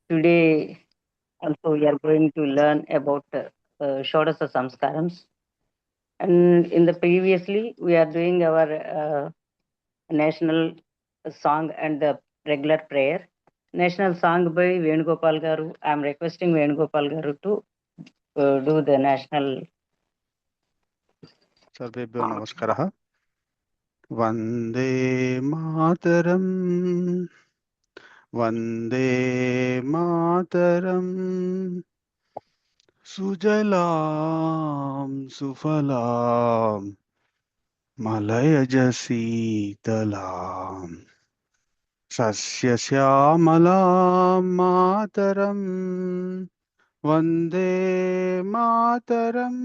Today also we are going to learn about Shodasa Samskarams. And in the previously we are doing our national song and the regular prayer. National song by Venugopal Garu. I am requesting Venugopal Garu to do the national. सर्वेभ्यो नमस्कारः। वन्दे मातरम् वन्दे मातरम् सुजलां सुफलां मलयज शीतलां सस्यश्यामलां मातरम् वन्दे मातरम्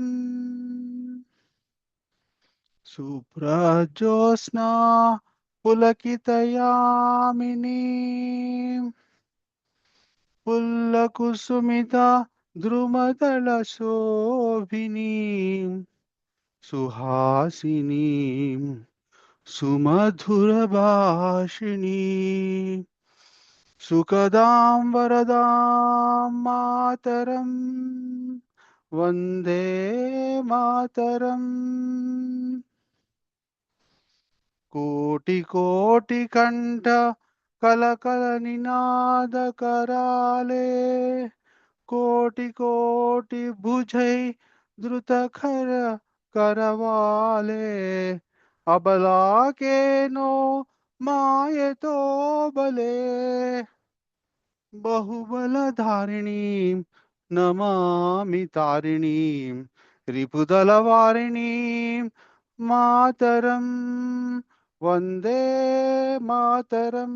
सुप्रजोत्स्ना पुलकितयामिनी पुल्लकुसुमिता द्रुमदलशोभिनी सुहासिनी सुमधुरभाषिणी सुखदां वरदां मातरम् वन्दे मातरम्। कोटि कोटि कंठ कल कल निनाद कराले कोटि कोटि भुजै द्रुत खर करवाले अबला के नो माये तो बले बहुबल धारिणी नमामि तारिणी रिपुदल वारिणी मातरम वंदे मातरम।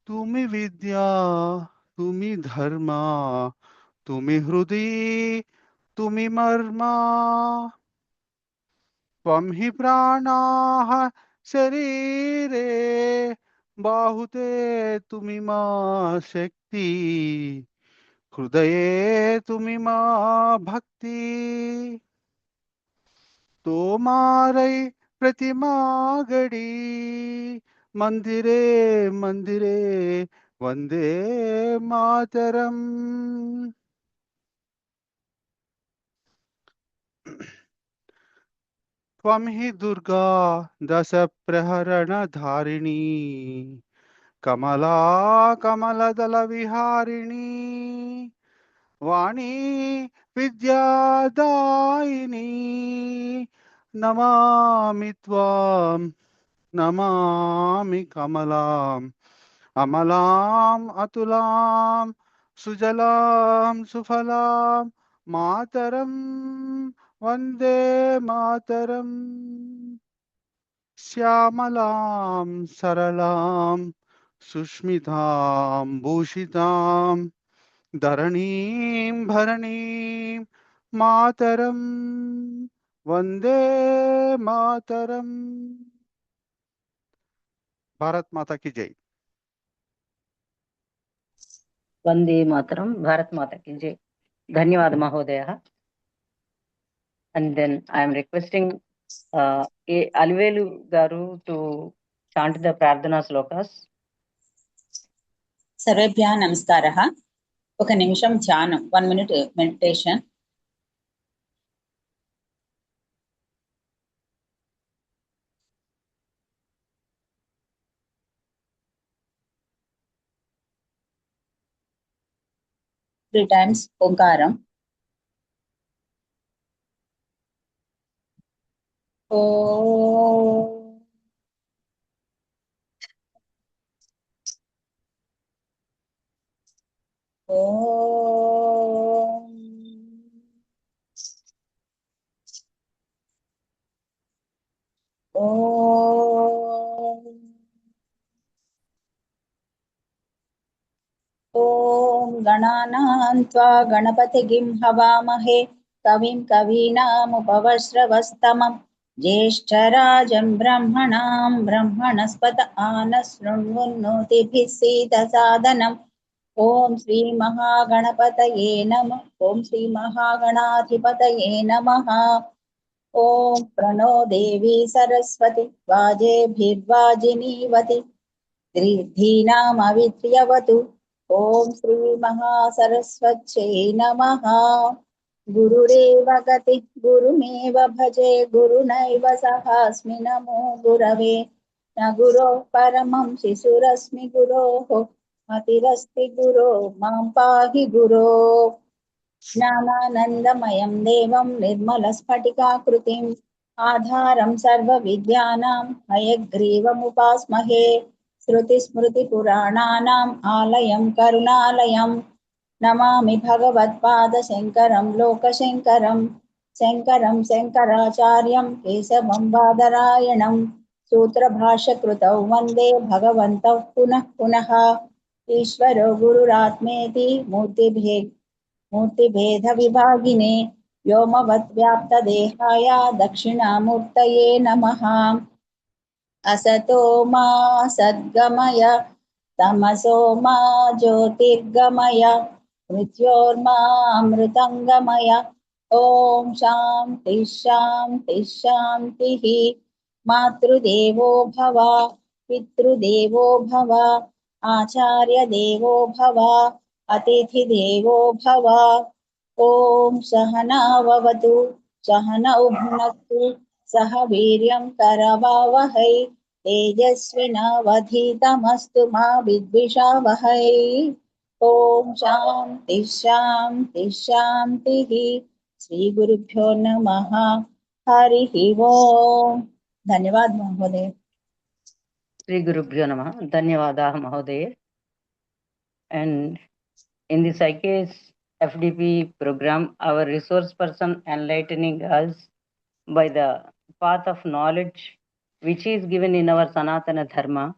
तुमि विद्या तुमि धर्मा तुमि हृदि तुमि मर्मा त्वं हि प्राणाः शरीरे बाहुते तुमि मा शक्ति हृदये तुमि मा भक्ति तोमारै प्रतिमा गढ़ी मंदिरे मंदिरे वंदे मातरम। त्वं हि दुर्गा दश प्रहरण धारिणी कमला कमलदल विहारिणी वाणी विद्यादायिनी नमामि त्वां नमामि कमलाम् अमलाम् अतुलां सुजलां सुफलां मातरं वन्दे मातरम्। श्यामलां सरलां सुष्मितां भूषितां धरणीं भरणीं मातरं वन्दे मातरम्। भारत माता की जय। Vande Mataram, Bharat Mata ki Jai. Dhanyawad Mahodaya. And then I am requesting Alivelu Garu to chant the Prardhana Slokas. सर्वेभ्यः नमस्कारः। ఒక నిమిషం ధ్యానం 1 minute మెడిటేషన్. త్రీ టైమ్స్ ఓంకారం. ఓ ॐ गणानां त्वा गणपतिगिं हवामहे कविं कवीनामुपवस्रवस्तमं ज्येष्ठराजं ब्रह्मणां ब्रह्मणस्पत आनशृण्वन्नोतिभिः सीदसादनम्। ॐ श्री महागणपतये नमः। ॐ श्री महागणाधिपतये नमः। ॐ प्रणो देवी सरस्वती वाजेभिर्वाजिनीवति धीनामविद्यवतु। ॐ श्री महासरस्वत्यै नमः। गुरुरेव गतिः गुरुमेव भजे गुरुनैव सहास्मि नमो गुरवे। न गुरोः परमं शिशुरस्मि गुरोः मतिरस्ति गुरो मां पाहि गुरो। ज्ञानानन्दमयं देवं निर्मलस्फटिकाकृतिम् आधारं सर्वविद्यानां हयग्रीवमुपास्महे। श्रुतिस्मृतिपुराणानाम् आलयं करुणालयं नमामि भगवत्पादशङ्करं लोकशङ्करं। शङ्करं शङ्कराचार्यं केशवं बादरायणं सूत्रभाष्यकृतौ वन्दे भगवन्तौ पुनः पुनः। ईश्वरो गुरुरात्मेति मूर्तिभेदविभागिने व्योमवद्व्याप्तदेहाय दक्षिणामूर्तये नमः। असतो मा सद्गमय तमसो मा ज्योतिर्गमय मृत्योर्मामृतङ्गमय। ॐ शान्ति शान्ति शान्तिः। मातृदेवो भव पितृदेवो भव आचार्यदेवो भव अतिथिदेवो भव। ॐ सहनाववतु सहनौ भुनक्तु सह वीर्यं करवावहै तेजस्विनावधीतमस्तु मा विद्विषावहै। ॐ शान्ति शान्ति शान्तिः। श्री गुरुभ्यो नमः। हरिः ओम्। धन्यवाद महोदय। Sri Gurubhyo Namah. Dhanyavadah Mahodaya. And in the Psyches FDP program, our resource person enlightening us by the path of knowledge which is given in our Sanatana Dharma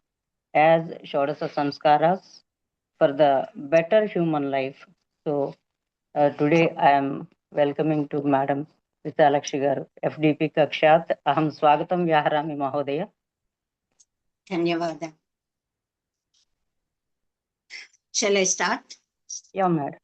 as Shodasa Samskaras for the better human life. So today I am welcoming to Madam Visalakshi garu, FDP Kakshat. Aham Swagatam Vyaharami Mahodaya. Dhanyavada. Shall I start? Yeah, madam.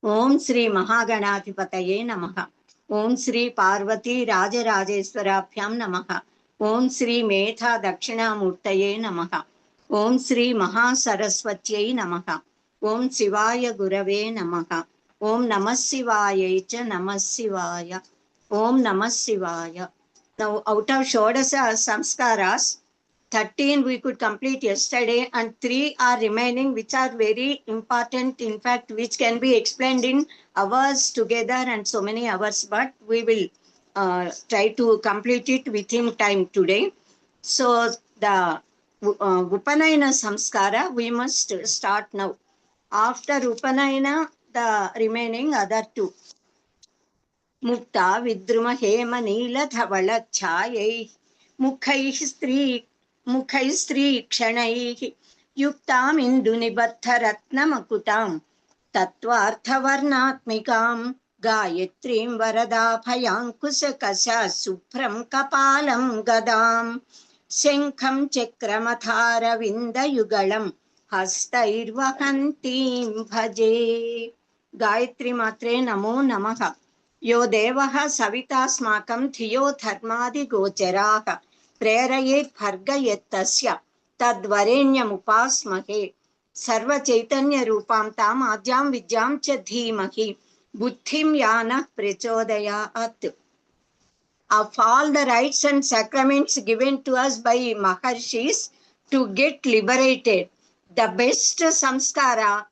Om Sri Mahaganadhipataye Namaha. Om Sri Parvati Rajarajeshwarabhyam Namaha. Om Sri Metha Dakshinamurtaye Namaha. Om Sri Mahasaraswatyai Namaha. Om Sivaya Gurave Namaha. Om Namah Shivaya cha Namah Shivaya. Om Namah Shivaya. Now out of Shodasa Samskaras, 13 we could complete yesterday and 3 are remaining which are very important, in fact which can be explained in hours together and so many hours, but we will try to complete it within time today. So the Upanayana Samskara we must start now. After Upanayana the remaining other 2. Mukta Vidruma Hema Neela Dhavala Chayai मुखै स्त्री क्षणैः युक्ताम् इन्दुनिबद्धरत्नमकुटाम् तत्त्वार्थवर्णात्मिकाम् गायत्रीं वरदाभयाङ्कुशकशा शुभ्रं कपालं गदाम् शङ्खं चक्रमथारविन्दयुगळं हस्तैर्वहन्तीं भजे। गायत्री मात्रे नमो नमः। यो देवः सवितास्माकं धियो धर्मादिगोचराः प्रेरयेत् भर्गयत्तस्य तद्वरेण्यमुपास्महे। सर्वचैतन्यरूपां ताम् आद्यां विद्यां च धीमहि बुद्धिं या नः प्रचोदयात्। Of all the rites and sacraments given to us by Maharshis to get liberated, the best samskara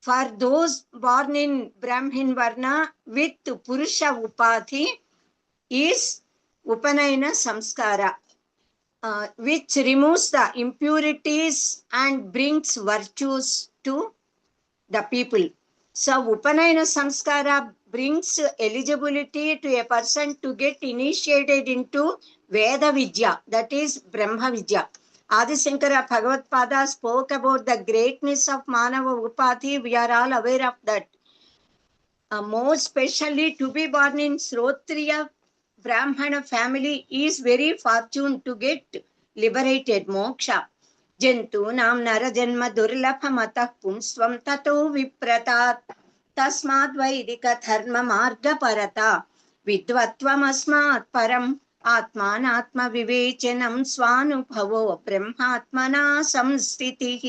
for those born in Brahmin Varna with Purusha Upadhi is Upanayana Samskara, which removes the impurities and brings virtues to the people. So Upanayana Samskara brings eligibility to a person to get initiated into Veda Vidya, that is Brahma Vidya. Adi Shankara Bhagavad-pada spoke about the greatness of Manava Upadhi. We are all aware of that. More especially to be born in Srotriya Brahmana family is very fortunate to get liberated, moksha. Jantu nam nara janma durlabhamatah pumsvam tato vipratat tasmad vaidika dharma marga parata vidvatvam asmat param आत्मानात्म विवेचनं स्वानुभवो ब्रह्मात्मना संस्थितिः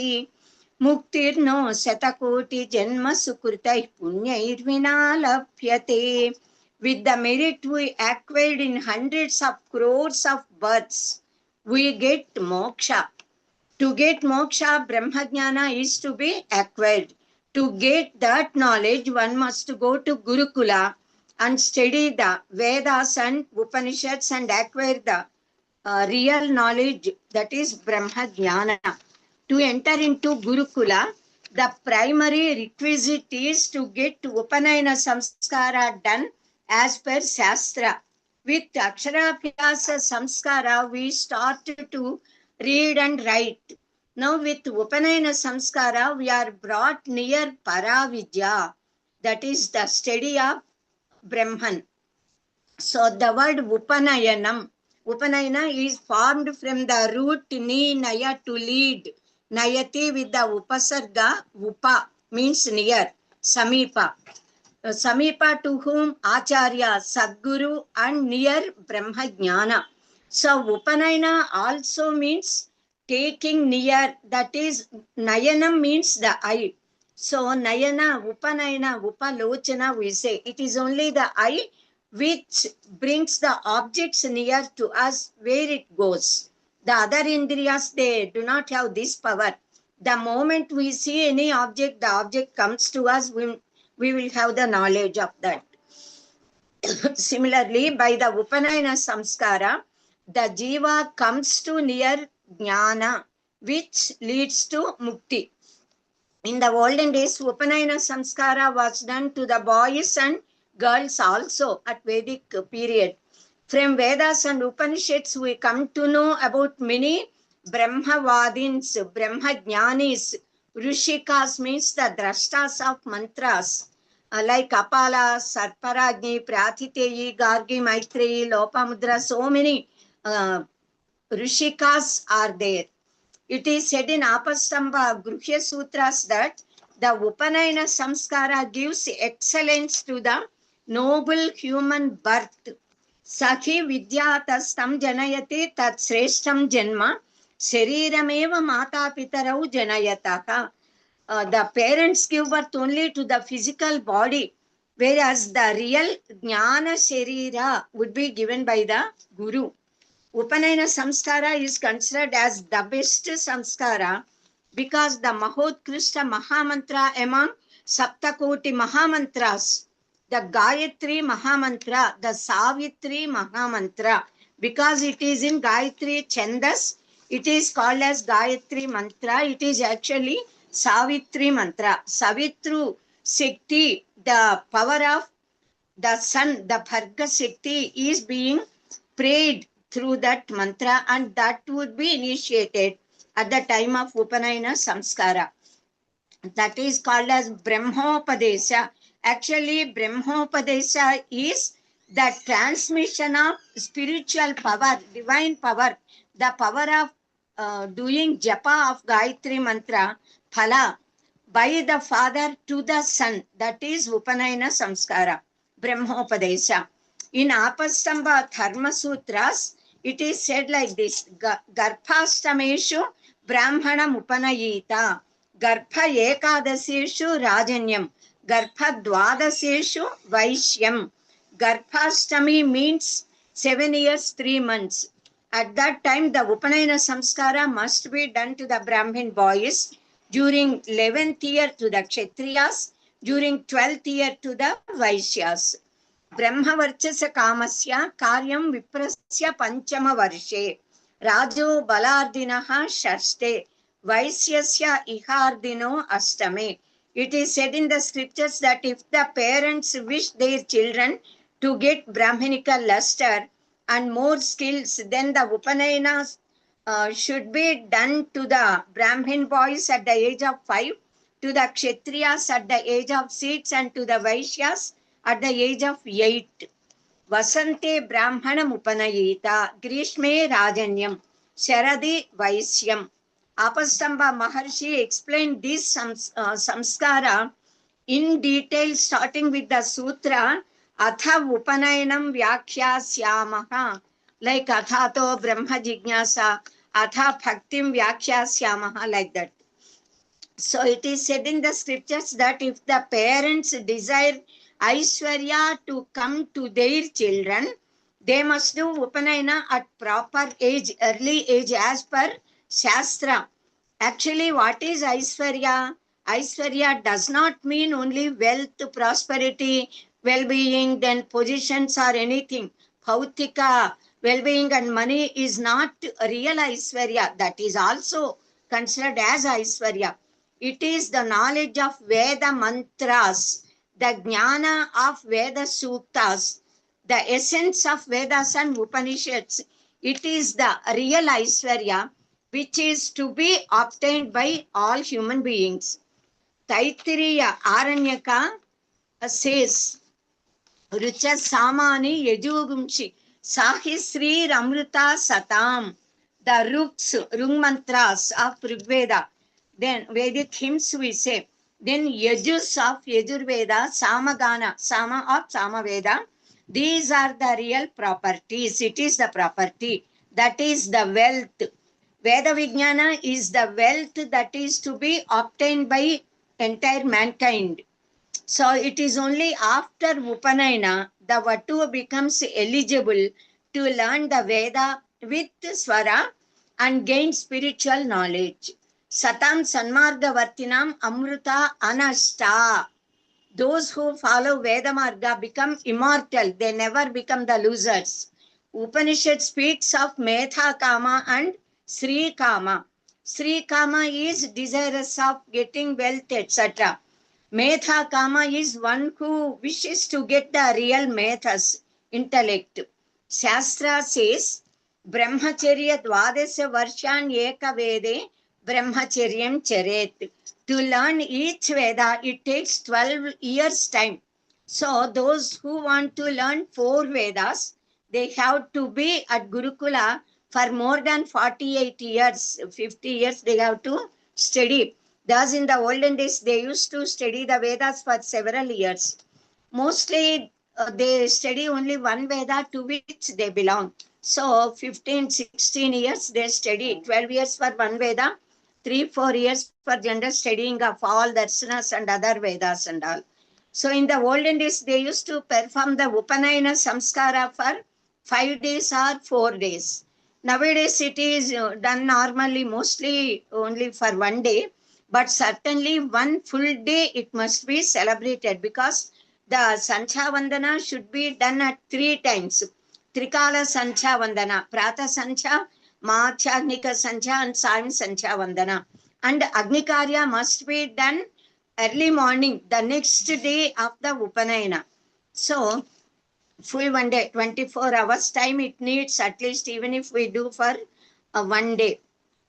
मुक्तिर्नो शतकोटि जन्म सुकृतैः पुण्यैर्विना लभ्यते. With the merit we acquired in hundreds of crores of births, we get moksha. To get moksha, Brahmajnana is to be acquired. To get that knowledge, one must go to Gurukula and study the Vedas and Upanishads and acquire the real knowledge, that is Brahmajnana. To enter into Gurukula, the primary requisite is to get Upanayana Samskara done as per Shastra. With Aksharabhyasa Samskara, we start to read and write. Now with Upanayana Samskara, we are brought near Paravidya, that is the study of Brahman. So the word Upanayana is formed from the root ni naya, to lead. Nayati with the upasarga, upa means near, samipa. Samipa to whom? Acharya, Sadguru, and near Brahma Jnana. So Upanayana also means taking near, that is Nayanam means the eye. So Nayana, Upanayana, Upalochana we say. It is only the eye which brings the objects near to us where it goes. The other Indriyas, they do not have this power. The moment we see any object, the object comes to us, we will have the knowledge of that. Similarly, by the Upanayana Samskara, the Jiva comes to near Jnana, which leads to Mukti. In the olden days, Upanayana Samskara was done to the boys and girls also at Vedic period. From Vedas and Upanishads, we come to know about many Brahmavadins, Brahmajnanis. Rishikas means the drashtas of mantras, like Apala, Sarparagni, Prathiteyi, Gargi, Maitreyi, Lopamudra, so many Rishikas are there. It is said in Apastamba Gruhya Sutras that the Upanayana Samskara gives excellence to the noble human birth. Sakhi Vidyatastam Janayate Tat Sreshtam Janma Sharirameva Mata Pitarau Janayataka. The parents give birth only to the physical body, whereas the real Jnana Sharira would be given by the Guru. Upanayana Samskara is considered as the best Samskara because the Mahodkrishta Mahamantra among Saptakoti Mahamantras, the Gayatri Mahamantra, the Savitri Mahamantra, because it is in Gayatri Chandas, it is called as Gayatri Mantra. It is actually Savitri Mantra. Savitru Shakti, the power of the sun, the Bharga Shakti is being prayed through that mantra, and that would be initiated at the time of Upanayana Samskara. That is called as Brahmopadesha. Actually, Brahmopadesha is the transmission of spiritual power, divine power, the power of doing japa of Gayatri Mantra, Phala, by the father to the son. That is Upanayana Samskara, Brahmopadesha. In Apastamba Dharma Sutras, it is said like this: Garphastameshu Brahmanam Upanayita, Garpha Ekadaseshu Rajanyam, Garpha Dwadaseshu Vaishyam. Garphastami means 7 years, 3 months. At that time, the Upanayana Samskara must be done to the Brahmin boys, during 11th year to the Kshatriyas, during 12th year to the Vaishyas. Brahmavarchasa Kamasya Karyam Viprasya Panchama Varshe Rajo Balardinaha Shashte Vaisyasya Ihardino Astame. It is said in the scriptures that if the parents wish their children to get Brahminical luster and more skills, then the Upanayana should be done to the Brahmin boys at the age of 5, to the Kshatriyas at the age of 6, and to the Vaishyas at the age of 8. Vasante Brahmanam Upanayita, Grishme Rajanyam, Sharadi Vaisyam. Apastamba Maharshi explained this samskara in detail, starting with the sutra Atha Upanayanam Vyakhyasyaamaha. like Athato Brahma Jignasa, Atha Bhaktim Vyakhyashyamaha, like that. So it is said in the scriptures that if the parents desire Aishwarya to come to their children, they must do Upanayana at proper age, early age, as per Shastra. Actually, what is Aishwarya? Aishwarya does not mean only wealth, prosperity, well-being, then positions or anything. Bhautika, well-being and money is not real Aishwarya. That is also considered as Aishwarya. It is the knowledge of Veda mantras, the jnana of Veda suktas, the essence of Vedas and Upanishads. It is the real Aishwarya which is to be obtained by all human beings. Taittiriya Aranyaka says, Rucha Samani Yajugumshi Sahisri Ramruta Satam. The Rung mantras of Rigveda. Then Vedic hymns we say. Then Yajus of Yajurveda, Samagana, Sama of Samaveda. These are the real properties. It is the property. That is the wealth. Veda Vijnana is the wealth that is to be obtained by entire mankind. So it is only after Upanayana the Vatu becomes eligible to learn the Veda with Swara and gain spiritual knowledge. Satam Sanmarga Vartinam Amruta Anashta. Those who follow Veda Marga become immortal. They never become the losers. Upanishad speaks of Metha Kama and Sri Kama. Sri Kama is desirous of getting wealth, etc. Metha Kama is one who wishes to get the real methas, intellect. Shastra says, Brahmacharya Dvadasya Varshan Eka Vede Brahmacharyam Charet. To learn each Veda, it takes 12 years time. So those who want to learn 4 Vedas, they have to be at Gurukula for more than 48 years, 50 years they have to study. Thus, in the olden days, they used to study the Vedas for several years. Mostly, they study only one Veda to which they belong. So, 15, 16 years they study, 12 years for one Veda, 3-4 years for general studying of all Darsanas and other Vedas and all. So, in the olden days, they used to perform the Upanayana Samskara for 5 days or 4 days. Nowadays, it is done normally, mostly only for 1 day. But certainly one full day it must be celebrated because the Sancha Vandana should be done at 3 times. Trikala Sancha Vandana, Prata Sancha, Machagnika Sancha and Saim Sancha Vandana. And Agnikarya must be done early morning, the next day of the Upanayana. So, full 1 day, 24 hours time it needs at least, even if we do for 1 day.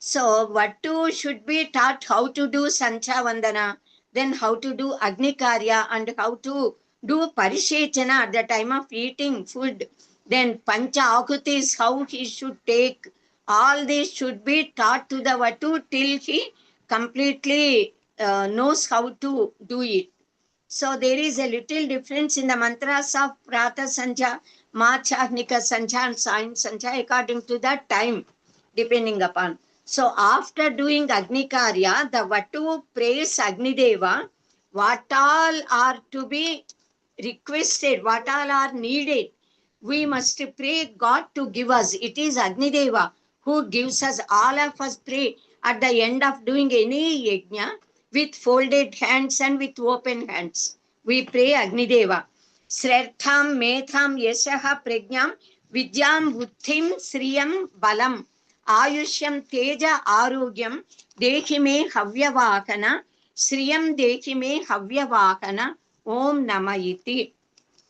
So, Vatu should be taught how to do Sancha Vandana, then how to do Agnikarya and how to do Parishechana at the time of eating food. Then Pancha Akutis, how he should take. All this should be taught to the Vatu till he completely knows how to do it. So, there is a little difference in the mantras of Prata Sancha, Machahnika Sancha and Sain Sancha according to that time, depending upon. So after doing Agnikarya, the Vatu prays Agnideva, what all are to be requested, what all are needed. We must pray God to give us. It is Agnideva who gives us. All of us pray at the end of doing any yajna with folded hands and with open hands. We pray Agnideva. Srartham, Metham, Yashaha, Prajnam, Vidyam, Buddhim, Sriyam, Balam. Ayushyam Teja Arogyam Dekime Havyavakana Sriyam Dekime Havyavakana Om Namayiti.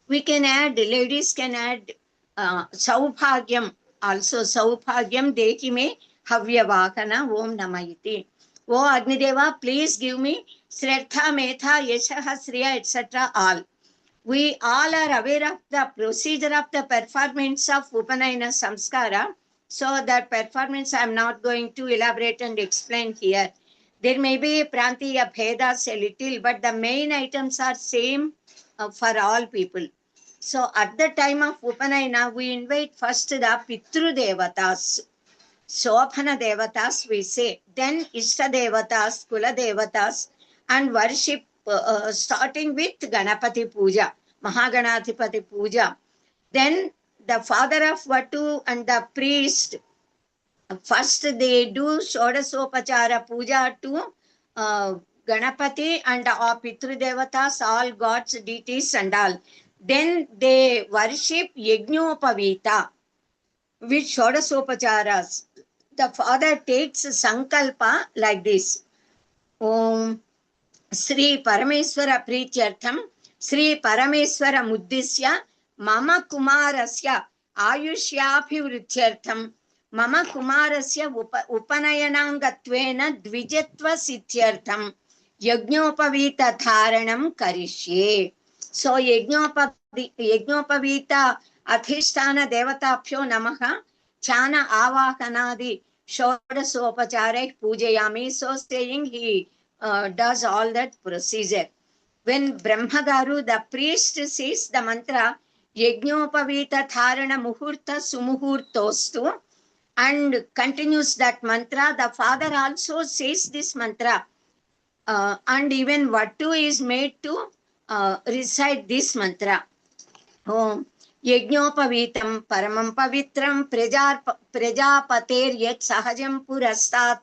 We can add, ladies can add Saubhagyam also. Saubhagyam Dekime Havyavakana Om Namayiti. O Agnideva, please give me Srartha, Metha, Yashaha, Sriya, etc. all. We all are aware of the procedure of the performance of Upanayana Samskara. So that performance I am not going to elaborate and explain here. There may be Prantiya Bhedas a little, but the main items are same for all people. So at the time of Upanayana, we invite first the Pitru Devatas, Sophana Devatas, we say, then Ishta Devatas, Kula Devatas, and worship starting with Ganapati Puja, Mahaganadhipati Puja. Then the father of Vatu and the priest, first they do Shodasopachara Puja to Ganapati and all Pitru Devatas, all gods, deities and all. Then they worship Yajnopavita with Shodasopacharas. The father takes Sankalpa like this. Om Sri Parameswara Prityartham Sri Parameswara Muddisya Mama Kumarasya Ayushyabhivrutyartham Mama Kumarasya Upanayanangatvena Dvijatva Sityartham Yajnopavita Dharanam Karishye. So Yajnopavita Adhisthana Devatabhyo Namaha Chana Avahanadi Shodasopachare Pujayami. So saying he does all that procedure. When Brahmagaru, the priest, says the mantra Yajnopavita Dharana Muhurta Sumuhurtostu and continues that mantra, the father also says this mantra. And even Vatu is made to recite this mantra. Om Yajnopavitam Paramam Pavitram Prajapater Yat Sahajam Purastat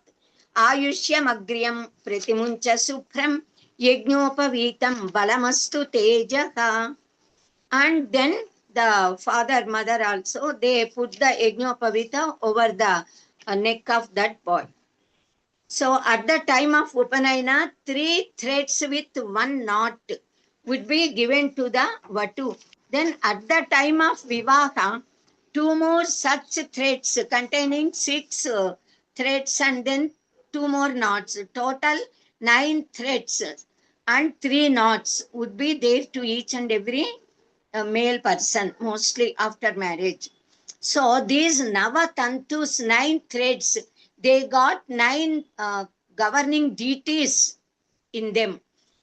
Ayushyam Agryam Pratimuncha Supram Yajnopavitam Balamastu Tejaha. And then the father, mother also, they put the Yajnopavita over the neck of that boy. So at the time of Upanayana, 3 threads with 1 knot would be given to the Vatu. Then at the time of Vivaha, 2 more such threads containing 6 threads and then 2 more knots. Total 9 threads and 3 knots would be there to each and every male person, mostly after marriage. So these Navatantus, 9 threads, they got 9 governing deities in them.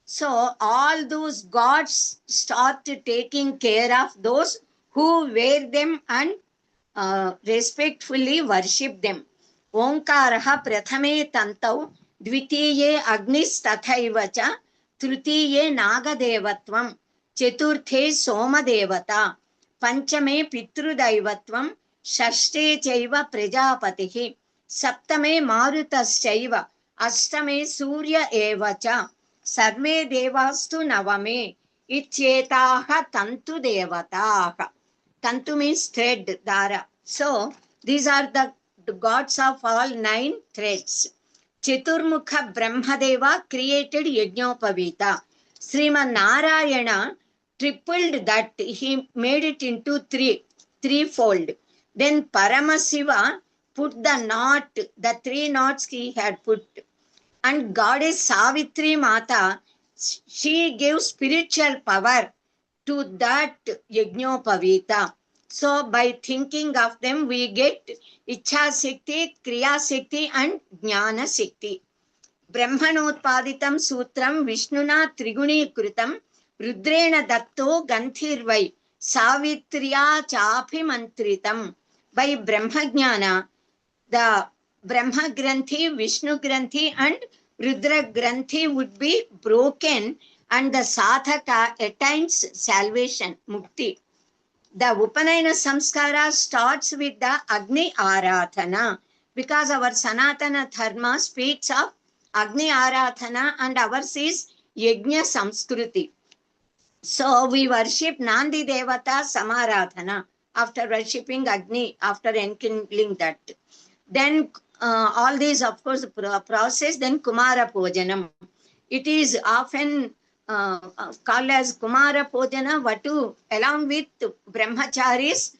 So all those gods start taking care of those who wear them and respectfully worship them. Omkaraha prathame tantau dvitiye agnis tathaivacha tritiye nagadevatvam chaturthe somadevata panchame pitrudaivatvam shashte chaiva prajapatihi saptame marutaschaiva ashtame surya evacha sarve devastu navame ityetaha tantu devataha. Tantu means thread, dara. So these are the gods of all 9 threads. Chaturmukha Brahmadeva created Yajnopavita. Sriman Narayana tripled that, he made it into threefold. Then Paramasiva put the knot, the 3 knots he had put. And goddess Savitri Mata, she gave spiritual power to that Yajnopavita. So by thinking of them, we get Ichha Shakti, Kriya Shakti and Jnana Shakti. Brahmanotpaditam Sutram Vishnuna Triguni Kritam Rudrena Datto Ganthirvai Savitriya Chapi Mantritam. By Brahmajnana, the Brahma Granthi, Vishnu Granthi and Rudra Granthi would be broken and the sadhaka attains salvation, mukti. The Upanayana Samskara starts with the Agni Arathana because our Sanatana Dharma speaks of Agni Arathana and ours is Yajna Samskruti. So we worship Nandi Devata Samaradhana after worshipping Agni, after enkindling that. Then all these, of course, process, then Kumara Pojanam. It is often called as Kumara Pojana. Vatu, along with Brahmacharis,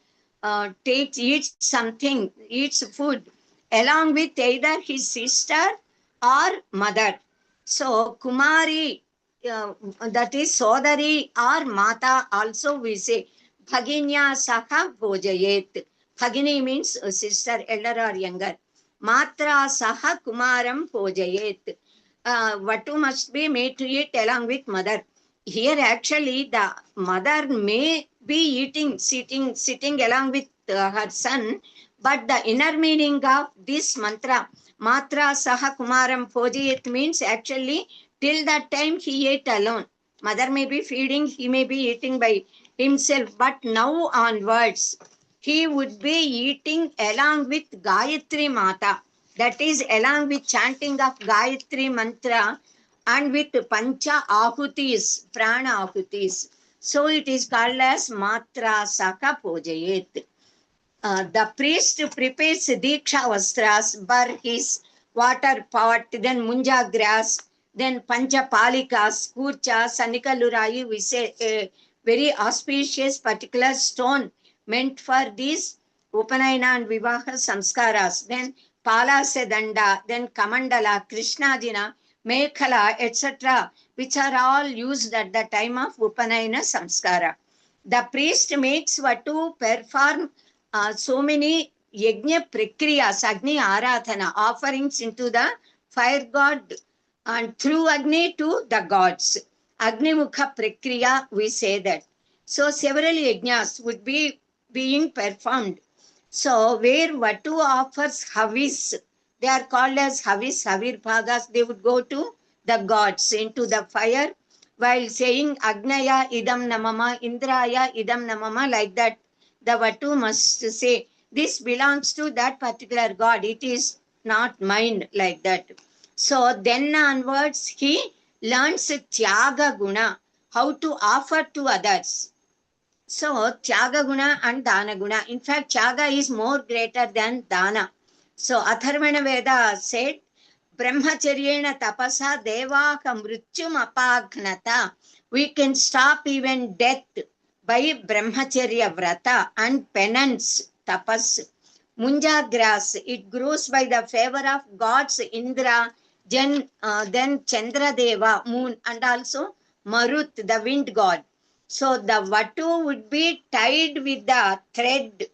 eats something, eats food, along with either his sister or mother. So Kumari, that is Sodari or Mata, also we say Bhaginya Saha Bhojayet. Bhagini means sister, elder or younger. Matra Saha Kumaram Bhojayet. Vatu must be made to eat along with mother. Here actually the mother may be eating, sitting along with her son. But the inner meaning of this mantra, Matra Saha Kumaram Pojayet, means actually till that time he ate alone. Mother may be feeding, he may be eating by himself, but now onwards he would be eating along with Gayatri Mata. That is, along with chanting of Gayatri mantra and with Pancha Ahutis, Prana Ahutis. So it is called as Matra Saka Pojayet. The priest prepares Diksha Vastras, bar his water pot, then Munja grass, then Pancha Palikas, Kurcha, Sanikalurai, we say a very auspicious particular stone meant for these Upanayana and Vivaha Samskaras, then Palase Danda, then Kamandala, Krishnajina, Mekhala, etc., which are all used at the time of Upanayana Samskara. The priest makes Vatu perform so many yajna prakriyas, Agni Aradhana, offerings into the fire god and through Agni to the gods. Agni Mukha Prakriya, we say that. So several yajnas would be being performed. So where Vatu offers Havis, they are called as Havis, Havir Bhagas, they would go to the gods into the fire while saying Agnaya idam namama, Indraya idam namama, like that. The Vatu must say, this belongs to that particular god. It is not mine, like that. So then onwards, he learns Tyaga Guna, how to offer to others. So Tyaga Guna and Dana Guna. In fact, Tyaga is more greater than Dana. So Atharvana Veda said, Brahmacharyena tapasa devaha mrityum apagnata. We can stop even death by Brahmacharya Vrata and penance, tapas. Munja grass, it grows by the favor of gods Indra, then Chandra Deva, moon, and also Marut, the wind god. So the Vatu would be tied with the thread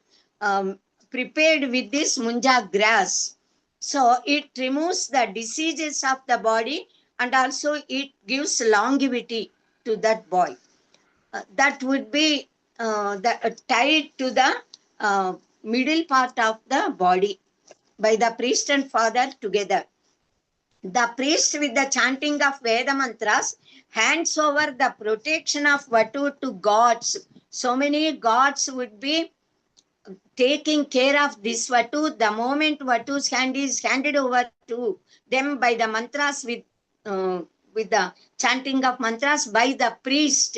prepared with this Munja grass. So it removes the diseases of the body and also it gives longevity to that boy. That would be tied to the middle part of the body by the priest and father together. The priest with the chanting of Veda mantras hands over the protection of Vatu to gods. So many gods would be taking care of this Vatu. The moment Vatu's hand is handed over to them by the mantras with the chanting of mantras by the priest.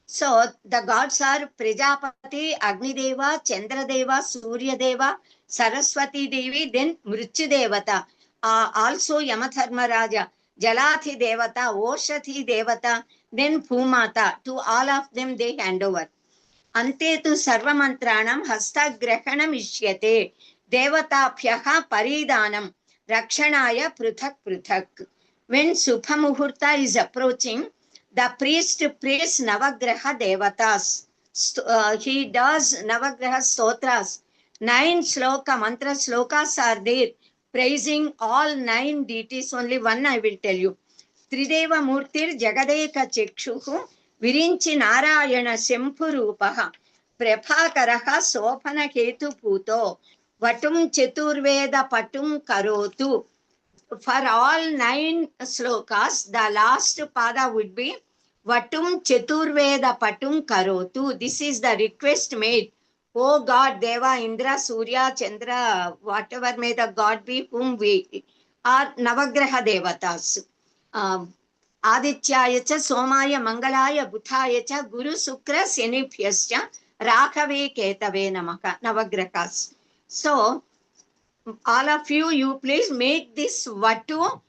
So the gods are Prajapati, Agni Deva, Chandra Deva, Surya Deva, Saraswati Devi, then Mrichu Devata. Also Yamadharma Raja, Jalathi Devata, Oshathi Devata, then Bhumata. To all of them they hand over. Ante tu sarvamantranam hastagrahanam ishyate devatabhyaha paridanam rakshanaya pruthak pruthak. When Subha Muhurta is approaching, the priest prays Navagraha Devatas. He does Navagraha Stotras. 9 sloka, mantra slokas are there, praising all 9 deities. Only one I will tell you. Trideva Murtir Jagadeka Chekshuhu Virinchi Narayana Sempurupaha Prabhakaraha Sopana Ketu Puto Vatum Cheturveda Patum Karotu. For all 9 slokas, the last pada would be Vatum Cheturveda Patum Karotu. This is the request made. Oh God, Deva, Indra, Surya, Chandra, whatever may the God be, whom we are Navagraha Devatas. Adityaya cha, Somaya, Mangalaya, Buddhaya cha, Guru, Sukra, Senibhyascha, Raghave, Ketave Namaka, Navagrahas. So, all of you, you please make this Vatu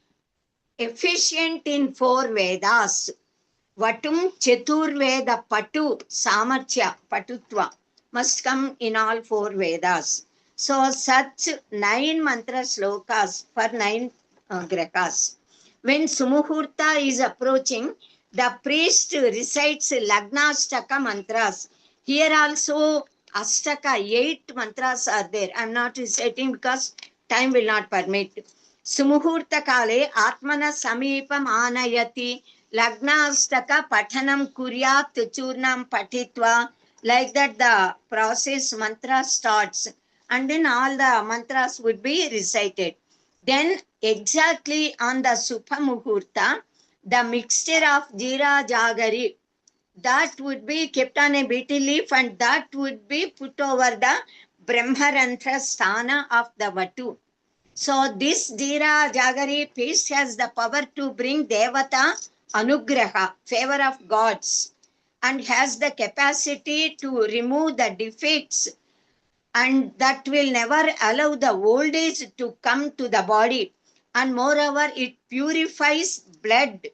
efficient in 4 Vedas. Vatum Cheturveda Patu Samarthya Patutva must come in all 4 Vedas. So such 9 mantra slokas for 9 grahas. When Sumuhurta is approaching, the priest recites Lagnastaka mantras. Here also Astaka, 8 mantras are there. I am not reciting because time will not permit. Sumuhurta kale Atmana Samipam Anayati Lagnastaka Pathanam Kuryat Churnam Patitva Like that, the process mantra starts, and then all the mantras would be recited. Then exactly on the Supha Muhurta, the mixture of Jira Jagari, that would be kept on a betel leaf, and that would be put over the Brahmarantra sthana of the Vatu. So this Jira Jagari paste has the power to bring Devata Anugraha, favor of gods, and has the capacity to remove the defects, and that will never allow the old age to come to the body. And moreover, it purifies blood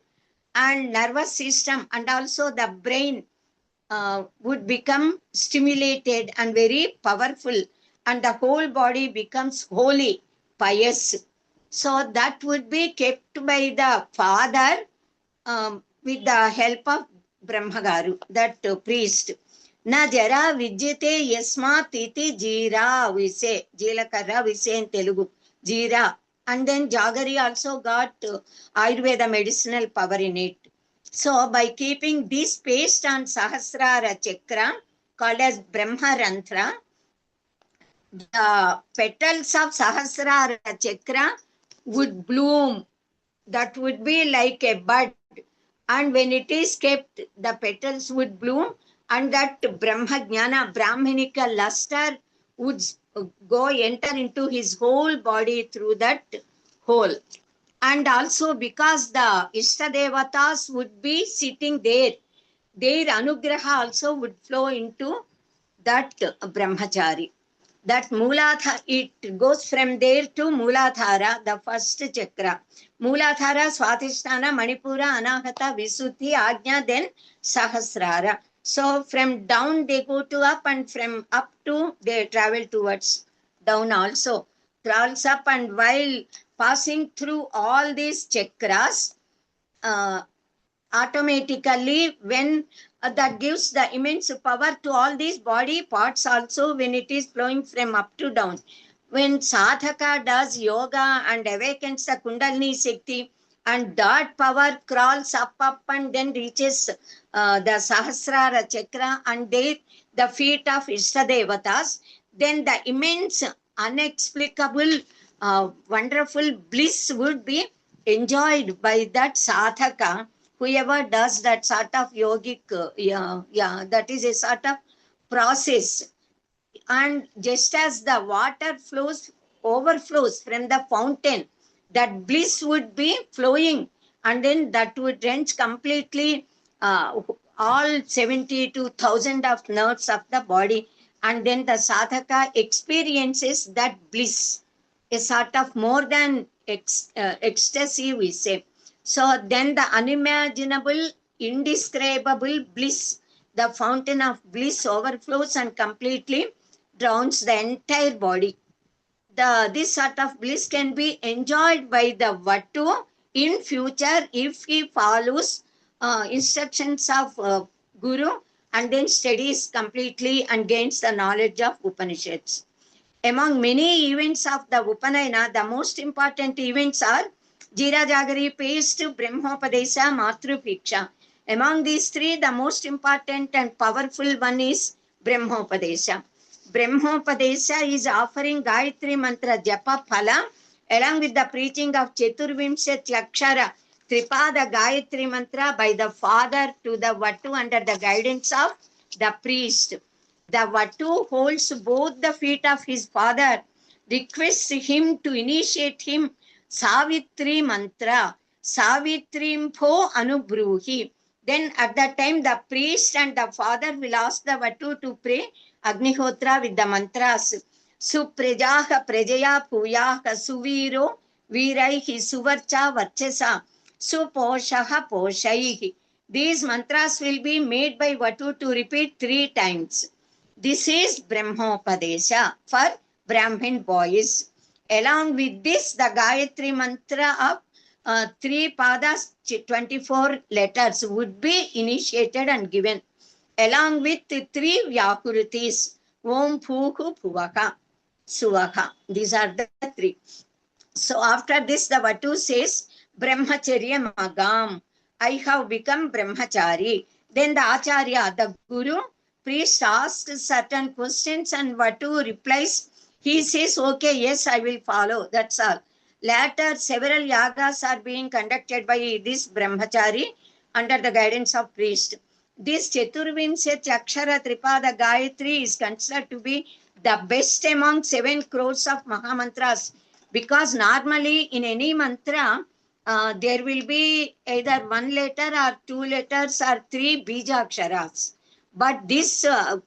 and nervous system, and also the brain would become stimulated and very powerful, and the whole body becomes holy, pious. So that would be kept by the father with the help of Brahmagaru, that priest. Na jara vidyate yasmat iti jira, we say, Jilakara we say in Telugu, jira. And then Jagari also got Ayurveda medicinal power in it. So by keeping this paste on Sahasrara Chakra, called as Brahmarantra, the petals of Sahasrara Chakra would bloom. That would be like a bud. And when it is kept, the petals would bloom, and that Brahma Jnana, Brahmanika luster would enter into his whole body through that hole. And also because the Ishtadevatas would be sitting there, their Anugraha also would flow into that Brahmachari. That Mooladhara, it goes from there to Mooladhara, the first chakra. Mooladhara, Swatisthana, Manipura, Anahata, Visuddhi, Ajna, then Sahasrara. So from down they go to up, and from up to they travel towards down also. Travels up, and while passing through all these chakras, automatically when that gives the immense power to all these body parts also, when it is flowing from up to down. When sadhaka does yoga and awakens the Kundalini Shakti, and that power crawls up and then reaches the Sahasrara Chakra, and there the feet of Ishtadevatas, then the immense, unexplicable, wonderful bliss would be enjoyed by that sadhaka, whoever does that sort of yogic, that is a sort of process. And just as the water overflows from the fountain, that bliss would be flowing, and then that would drench completely all 70 to 1,000 of nerves of the body, and then the sadhaka experiences that bliss, a sort of more than ecstasy, we say. So then the unimaginable, indescribable bliss, the fountain of bliss overflows and completely drowns the entire body. This sort of bliss can be enjoyed by the Vatu in future if he follows instructions of Guru, and then studies completely and gains the knowledge of Upanishads. Among many events of the Upanayana, the most important events are Jira Jagari, Paste, Brahmopadesha, Matrupiksha. Among these three, the most important and powerful one is Brahmopadesha. Brahmopadesha is offering Gayatri Mantra Japa Phala along with the preaching of Chaturvimshat Lakshara Tripada Gayatri Mantra by the father to the Vatu under the guidance of the priest. The Vatu holds both the feet of his father, requests him to initiate him Savitri Mantra, Savitrimpo Anubruhi. Then at that time, the priest and the father will ask the Vatu to pray Agnihotra with the mantras. Suprejaha Prejaya Puyaha Suviro Viraihi Suvarcha Varchasa Suposhaha Poshaihi. These mantras will be made by Vatu to repeat 3 times. This is Brahmopadesha for Brahmin boys. Along with this, the Gayatri Mantra of 3 padas, 24 letters would be initiated and given, along with 3 Vyakuritis, Om Phuhu Phuvaka, Suvaka. These are the 3. So after this, the Vatu says, Brahmacharya Magam, I have become Brahmachari. Then the Acharya, the Guru, priest asks certain questions and Vatu replies. He says, okay, yes, I will follow. That's all. Later, several yagas are being conducted by this brahmachari under the guidance of priest. This Chaturvinshat Akshara Tripada Gayatri is considered to be the best among 7 crores of Mahamantras, because normally in any mantra, there will be either 1 letter or 2 letters or 3 bija aksharas. But this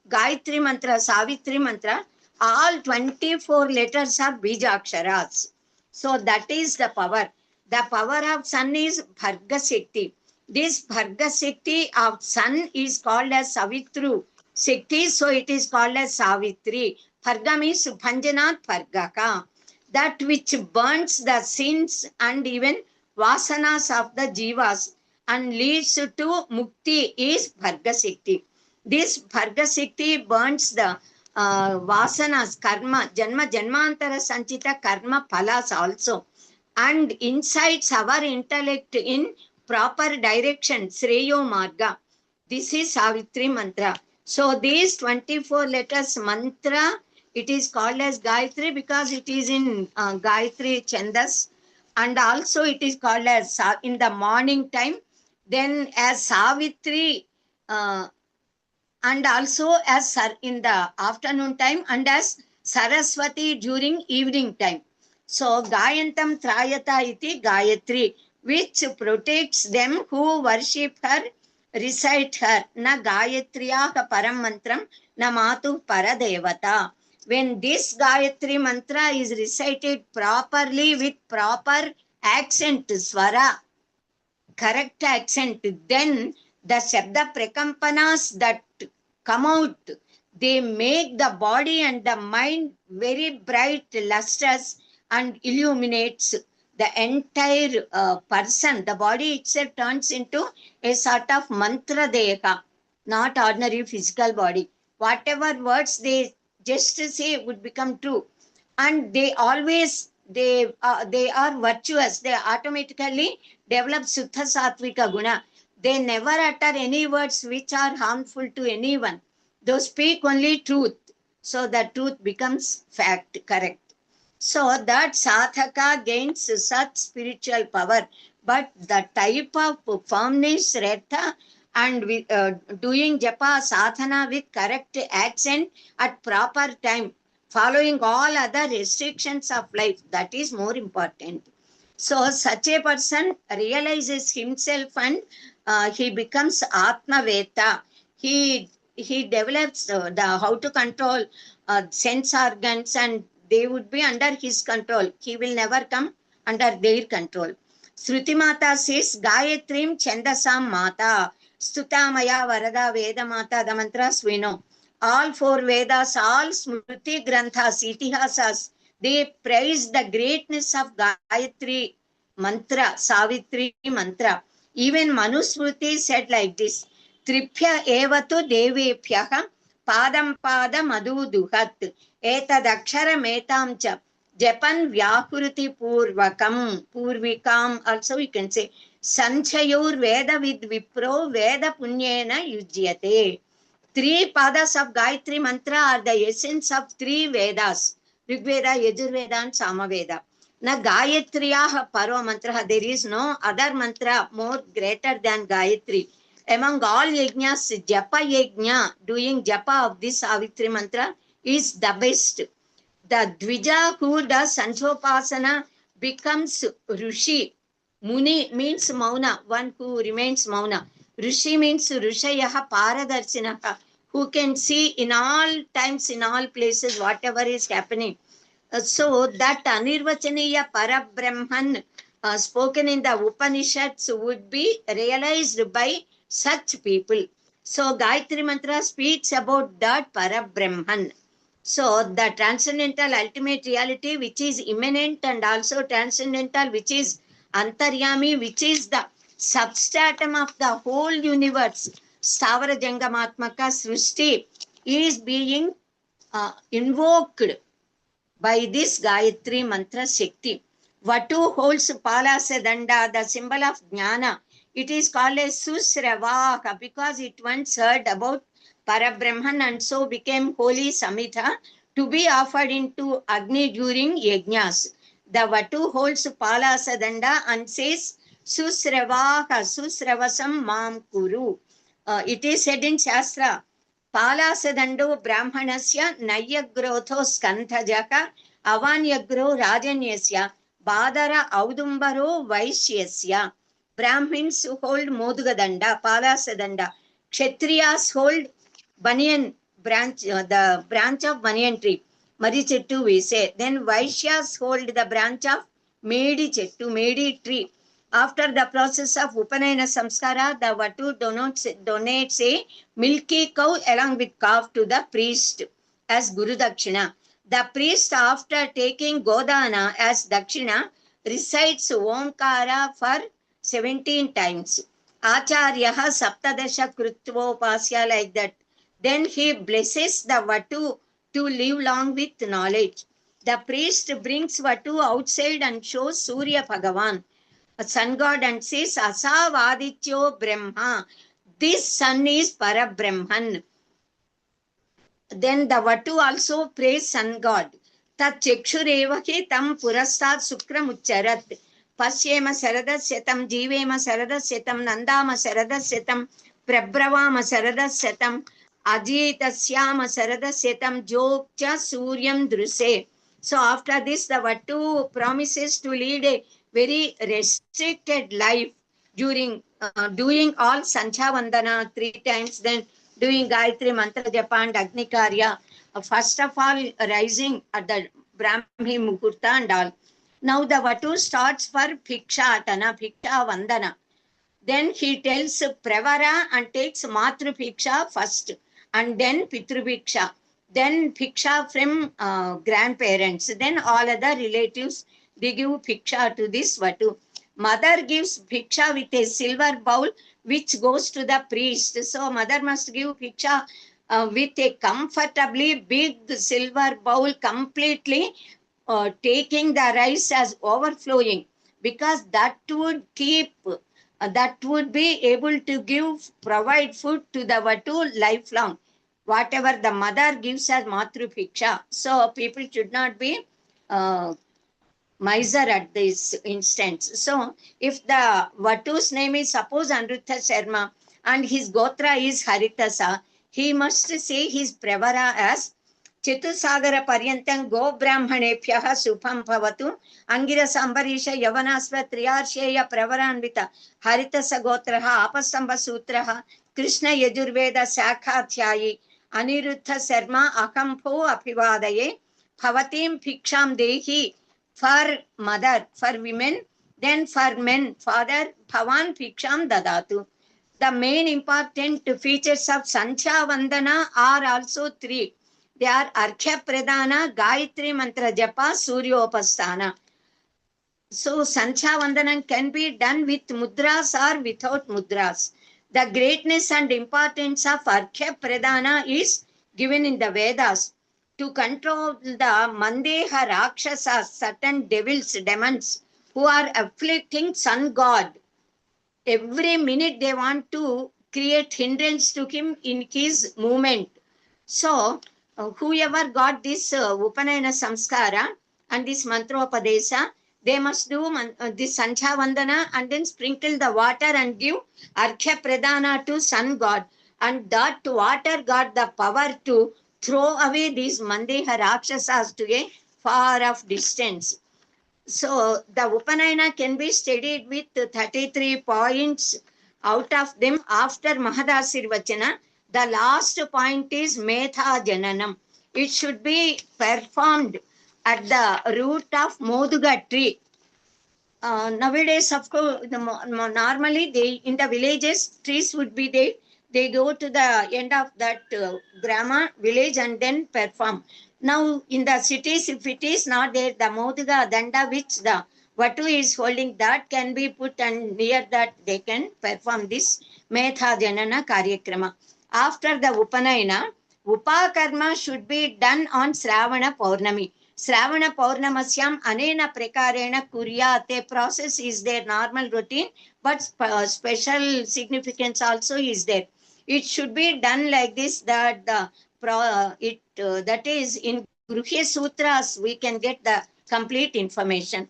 Gayatri mantra, Savitri mantra, all 24 letters are bija aksharas. So that is the power. The power of sun is Bharga Shakti. This Bharga Shakti of sun is called as Savitru Shakti, so it is called as Savitri. Bharga means Bhanjanat Bhargaka. That which burns the sins and even vasanas of the jivas and leads to mukti is Bharga Shakti. This Bharga Shakti burns the vasanas, karma, janmantara sanchita karma phalas also, and incites our intellect in proper direction, Sreyo Marga. This is Savitri mantra. So these 24 letters mantra, it is called as Gayatri because it is in Gayatri Chandas, and also it is called as in the morning time, then as Savitri, and also as in the afternoon time, and as Saraswati during evening time. So Gayantam Trayata iti Gayatri, which protects them who worship her, recite her. Na Gayatriyaha Param Mantram, na Matu Paradevata. When this Gayatri mantra is recited properly with proper accent, swara, correct accent, then the Shabda Prakampanas that come out, they make the body and the mind very bright, lustrous, and illuminates the entire person. The body itself turns into a sort of mantra deha, not ordinary physical body. Whatever words they just say would become true, and they always they are virtuous. They automatically develop Suddha Sattvika Guna. They never utter any words which are harmful to anyone. They speak only truth. So the truth becomes fact, correct. So that sadhaka gains such spiritual power. But the type of firmness, retha, and doing japa sadhana with correct accent at proper time, following all other restrictions of life, that is more important. So such a person realizes himself and he becomes Atmaveta. He develops the how to control sense organs, and they would be under his control. He will never come under their control. Shruti Mata says, Gayatrim Chandasam Mata, Stutamaya Varada Veda Mata, the mantras we know. All 4 Vedas, all Smruti Granthas, Itihasas, they praise the greatness of Gayatri mantra, Savitri mantra. Even Manusmruti said like this, Tripya evatu devepyaha padam padam adu duhat etadakshara metam cha japan vyakuruti purvikam, also we can say sanchayur veda vid vipro veda punyena yujyate. 3 padas of Gayatri mantra are the essence of 3 Vedas, Rigveda, Yajurveda and Samaveda. Na Gayatriyaha Paro mantra, there is no other mantra more greater than Gayatri. Among all yajnas, Japa yajna, doing Japa of this Savitri mantra is the best. The Dvija who does Sanchopasana becomes Rushi. Muni means Mauna, one who remains Mauna. Rishi means Rishayaha Paradarsinaha, who can see in all times, in all places, whatever is happening. So that Anirvachaniya Parabrahman spoken in the Upanishads would be realized by such people. So Gayatri Mantra speaks about that Parabrahman. So the transcendental ultimate reality, which is immanent, and also transcendental, which is Antaryami, which is the substratum of the whole universe, Stavara Jangamatmaka Srishti, is being invoked by this Gayatri Mantra Shakti. Vatu holds Palasa Danda, the symbol of Jnana. It is called as Susravaka because it once heard about Parabrahman and so became holy Samhita to be offered into Agni during yajnas. The Vatu holds Palasadanda and says, Susravaha Susravasam Mam Kuru. It is said in Shastra, Palasadando Brahmanasya Nayagrotho Skanthaja Avanyagro Rajanyasya Badara Audumbaro Vaishyasya. Brahmins hold Modugadanda, Palasadanda. Kshatriyas hold banyan branch, the branch of banyan tree, Mari Chettu we say. Then Vaishyas hold the branch of Medi Chettu, Medi tree. After the process of Upanayana Samskara, the Vatu donates a milky cow along with calf to the priest as Guru Dakshina. The priest, after taking Godana as Dakshina, recites Omkara for 17 times. Acharyaha Saptadasha Krutvopasya, like that. Then he blesses the Vatu to live long with knowledge. The priest brings Vatu outside and shows Surya Bhagavan, a sun god, and says, Asavadityo Brahma. This sun is Parabrahman. Then the Vatu also prays sun god. Tat Chekshurevahi tam purastat sukram ucharat. Pasyema saradasyatam, jivema saradasyatam, nandama saradasyatam, prabravama saradasyatam, ajitasyama saradasyatam, jokcha suryam druse. So after this, the Vatu promises to lead a very restricted life during doing all Sancha Vandana 3 times, then doing Gayatri Mantra Japa and Agni Karya. First of all, rising at the Brahmi Muhurta and all. Now the Vatu starts for Bhikshatana, Bhiksha Vandana. Then he tells Pravara and takes Matru Bhiksha first, and then Pitru Bhiksha. Then Bhiksha from grandparents. Then all other relatives, they give Bhiksha to this Vatu. Mother gives Bhiksha with a silver bowl which goes to the priest. So mother must give Bhiksha with a comfortably big silver bowl, completely taking the rice as overflowing, because that would keep, that would be able to provide food to the Vatu lifelong. Whatever the mother gives as Matru Bhiksha. So people should not be miser at this instance. So if the Vatu's name is suppose Anrutha Sharma and his Gotra is Haritasa, he must say his Pravara as Chitusagara Paryantam Go Brahmanepyaha Supam Bhavatu Angira Sambarisha Yavanasva Triarsheya Pravaranvita Haritasa Gotraha Apastamba Sutraha Krishna Yajurveda Sakhathyayi Aniruddha Sharma Akampo Apivadaye Bhavatim Bhiksham Dehi. For mother, for women, then for men, father, Bhavan Bhiksham Dadatu. The main important features of Sancha Vandana are also 3. They are Arkhya Pradana, Gayatri Mantra Japa, Suryopasthana. So Sancha Vandana can be done with mudras or without mudras. The greatness and importance of Arkhya Pradana is given in the Vedas. To control the Mandeha Rakshasas, certain devils, demons, who are afflicting sun god. Every minute they want to create hindrance to him in his movement. So, whoever got this Upanayana Samskara and this Mantropadesa, they must do this Sancha Vandana and then sprinkle the water and give Arkhya Pradana to sun god. And that water got the power to throw away these Mandeha Rakshasas to a far off distance. So the Upanayana can be studied with 33 points. Out of them, after Mahadasirvachana, the last point is Metha Jananam. It should be performed at the root of Moduga tree. Nowadays, of course, normally they in the villages, trees would be there. They go to the end of that grama village and then perform. Now in the cities, if it is not there, the Moduga Danda which the Vatu is holding, that can be put, and near that they can perform this Metha Janana Karyakrama. After the Upanayana, Upakarma should be done on Sravana Paurnami. Sravana Paurnamasyam Anena Prekarena Kuryate. Process is their normal routine, but special significance also is there. It should be done like this, that that is in Gruhya Sutras, we can get the complete information.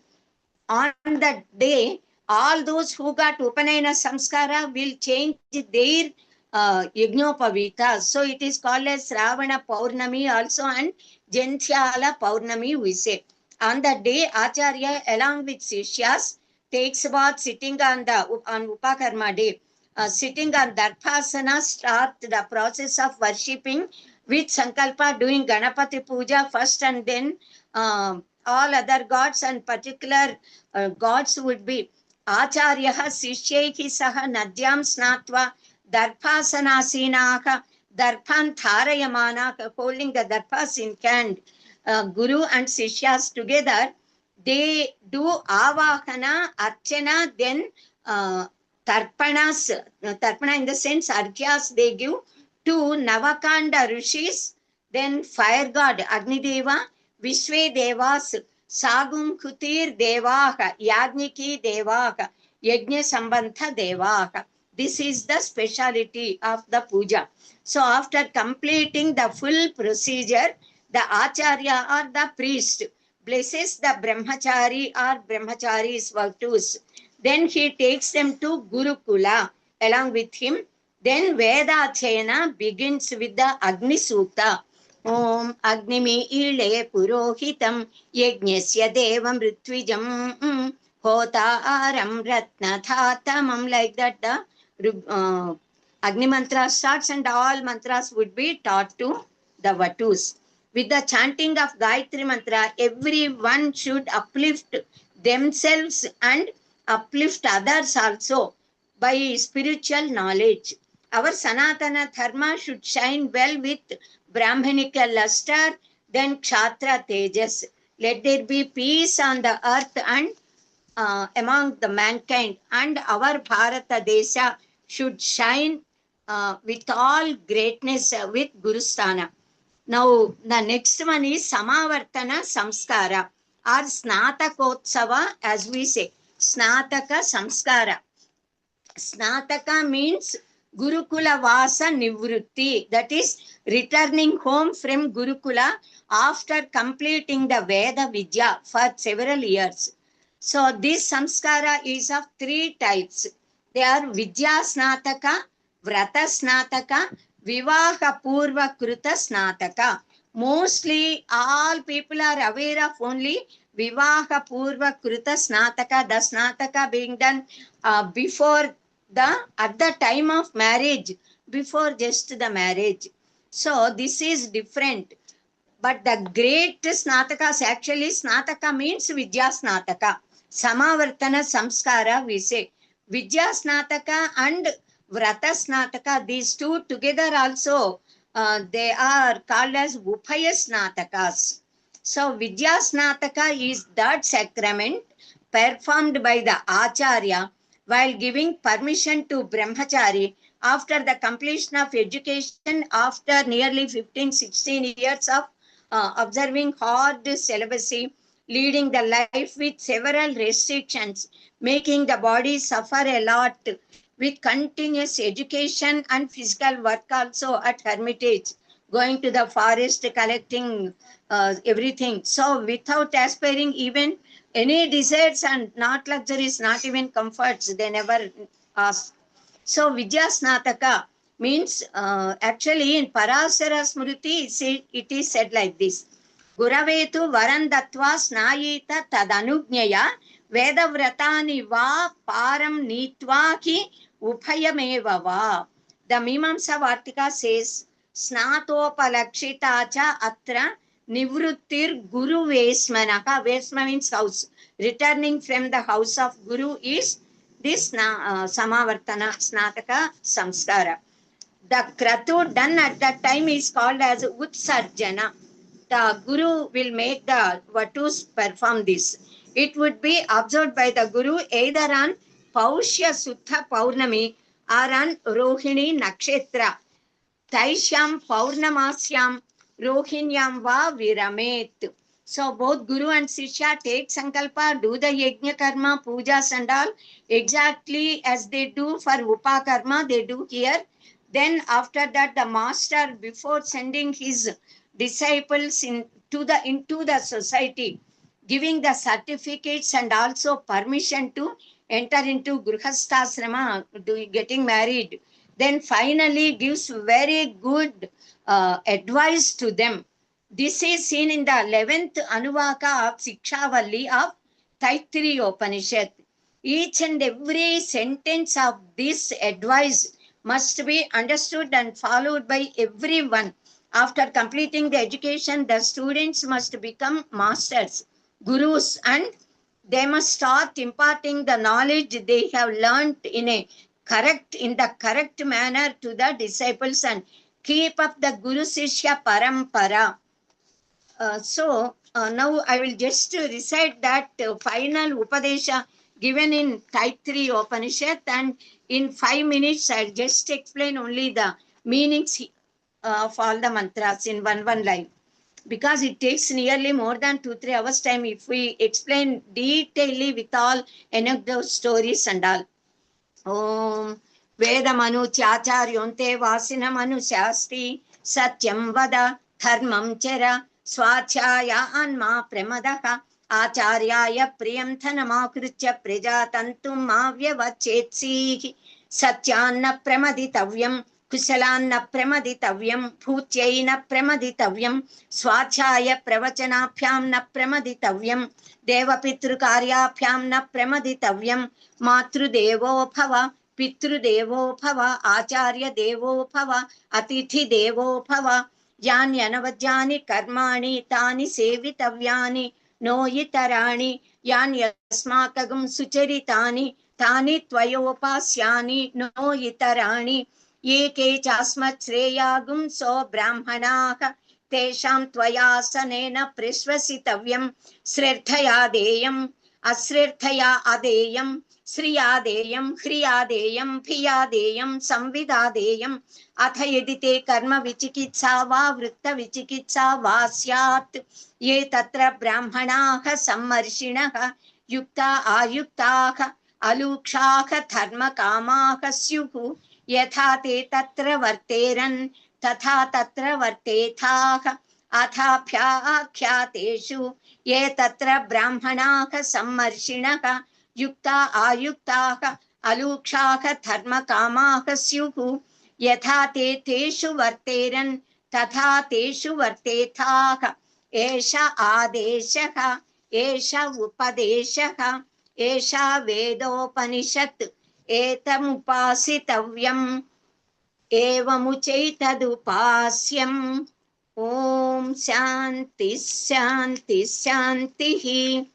On that day, all those who got Upanayana Samskara will change their Yagnopavita. So it is called as Ravana Paurnami also and Jenthyala Paurnami, we say. On that day, Acharya along with Sishyas takes bath sitting on Upakarma day. Sitting on Darphasana, start the process of worshipping with Sankalpa, doing Ganapati Puja first, and then all other gods and particular gods would be Acharyaha Sishyaihi Saha Nadyam Snatva Darphasanasinaka Darphan Tharayamana, holding the Darphas in hand. Guru and Sishyas together, they do Avahana, Archana, then Tarpanas, Tarpana in the sense Argyas they give to Navakanda Rishis, then fire god Agni Deva, Vishwe Devas, Sagum Kutir Devaha, Yagniki Devaha, Yajna Sambantha Devaha. This is the speciality of the puja. So after completing the full procedure, the Acharya or the priest blesses the Brahmachari or Brahmachari's virtues. Then he takes them to Gurukula along with him. Then Veda Chayana begins with the Agni Sukta. Om Agnimi Ile Purohitam Yajnasya Devam Ritwijam Hota Aram Ratna Thatamam, like that the Agni mantra starts, and all mantras would be taught to the Vatus. With the chanting of Gayatri mantra, everyone should uplift themselves and uplift others also by spiritual knowledge. Our Sanatana Dharma should shine well with Brahmanical luster, then Kshatriya Tejas. Let there be peace on the earth and among the mankind, and our Bharata Desha should shine with all greatness with Gurusthana. Now, the next one is Samavartana Samskara or Snatakotsava, as we say. Snataka Samskara. Snataka means Gurukula Vasa Nivrutti, that is returning home from Gurukula after completing the Veda Vidya for several years. So this samskara is of three types. They are Vidya Snataka, Vrata Snataka, Vivaha Purva Kruta Snataka. Mostly all people are aware of only Vivaha Purva Kruta Snataka, the Snataka being done before at the time of marriage, before just the marriage. So this is different. But the great Snatakas, actually Snataka means Vidya Snataka. Samavartana Samskara, we say. Vidya Snataka and Vrata Snataka, these two together also, they are called as Upaya Snatakas. So Vidya Snataka is that sacrament performed by the Acharya while giving permission to Brahmachari after the completion of education, after nearly 15-16 years of observing hard celibacy, leading the life with several restrictions, making the body suffer a lot, with continuous education and physical work also at hermitage, going to the forest, collecting everything. So without aspiring even any desires and not luxuries, not even comforts, they never ask. So Vidya Snataka means actually in Parasara Smriti it is said like this. Guravetu varandatva snayita tadanugnyaya vedavratani va param nitva ki upayameva va. The Mimamsa Vartika says snatopalakshita cha atra nivrittir guru vesmanaka. Vesma means house. Returning from the house of Guru is this Samavartana Snataka Samskara. The kratu done at that time is called as Utsarjana. The Guru will make the Vatus perform this. It would be observed by the Guru either on Paushya Sutta Paurnami or on Rohini Nakshetra. Taishyam Paurnamasyam Rohinyam Va Viramet. So both Guru and Sishya take Sankalpa, do the Yajna Karma, Pujas and all, exactly as they do for Upakarma, they do here. Then after that, the master, before sending his disciples into the society, giving the certificates and also permission to enter into Grihasthasrama, getting married, then finally gives very good advice to them. This is seen in the 11th Anuvaka of Sikshavalli of Taittiriya Upanishad. Each and every sentence of this advice must be understood and followed by everyone. After completing the education, the students must become masters, gurus, and they must start imparting the knowledge they have learned in the correct manner to the disciples and keep up the Guru Sishya Parampara. Now I will just recite that final Upadesha given in Taittiriya Upanishad, and in 5 minutes I'll just explain only the meanings of all the mantras in one line, because it takes nearly more than 2-3 hours time if we explain detailedly with all anecdote stories and all. Om Vedamanu Chacharyonte Vasinamanu Shasti Satyam Vada Dharmam Chara Swachaya Anma Premadaha Acharyaya Priyam Thanamakrutya Prajatantum Mavyavachetsi Satyanna Pramaditavyam Kusalanna Pramaditavyam Bhutyaina Pramaditavyam Swachaya Pravachanaphyam Na Pramaditavyam Devapitrukaryaphyam Na Pramaditavyam Matrudevo Bhava Pitrudevo Bhava Acharya Devo Bhava Atithi Devo Bhava Jani Anavajani Karmani Tani Sevitavyani No Yitarani Yani Asmakagam Sucharitani Tani Tvayopasyani No Yitarani Yeke Chasmat Sreyagum So Brahmanaha Tesham Tvayasanena Prishvasitavyam Srethaya Deyam Asrethaya Adeyam Sriyadeyam Hriyadeyam Phiyadeyam Samvidadeyam Atha yedite karma vichikitsa va vritta vichikitsa va syat ye tatra brahmanaha sammarshinaha yukta ayuktaha alukshaha dharma kamaha syuhu yatha te tatra varteran tatha tatra vartethaha athapyaakhyateshu ye tatra brahmanaha sammarshinaha yukta ayuktaha alukshaha dharma kamaha syuhu yatha te teshu varteran tatha teshu vartethaha esha adeshaha esha upadeshaha esha vedopanishat etamupasitavyam evamuchaitadupasyam. Om Shanti Shanti Shanti.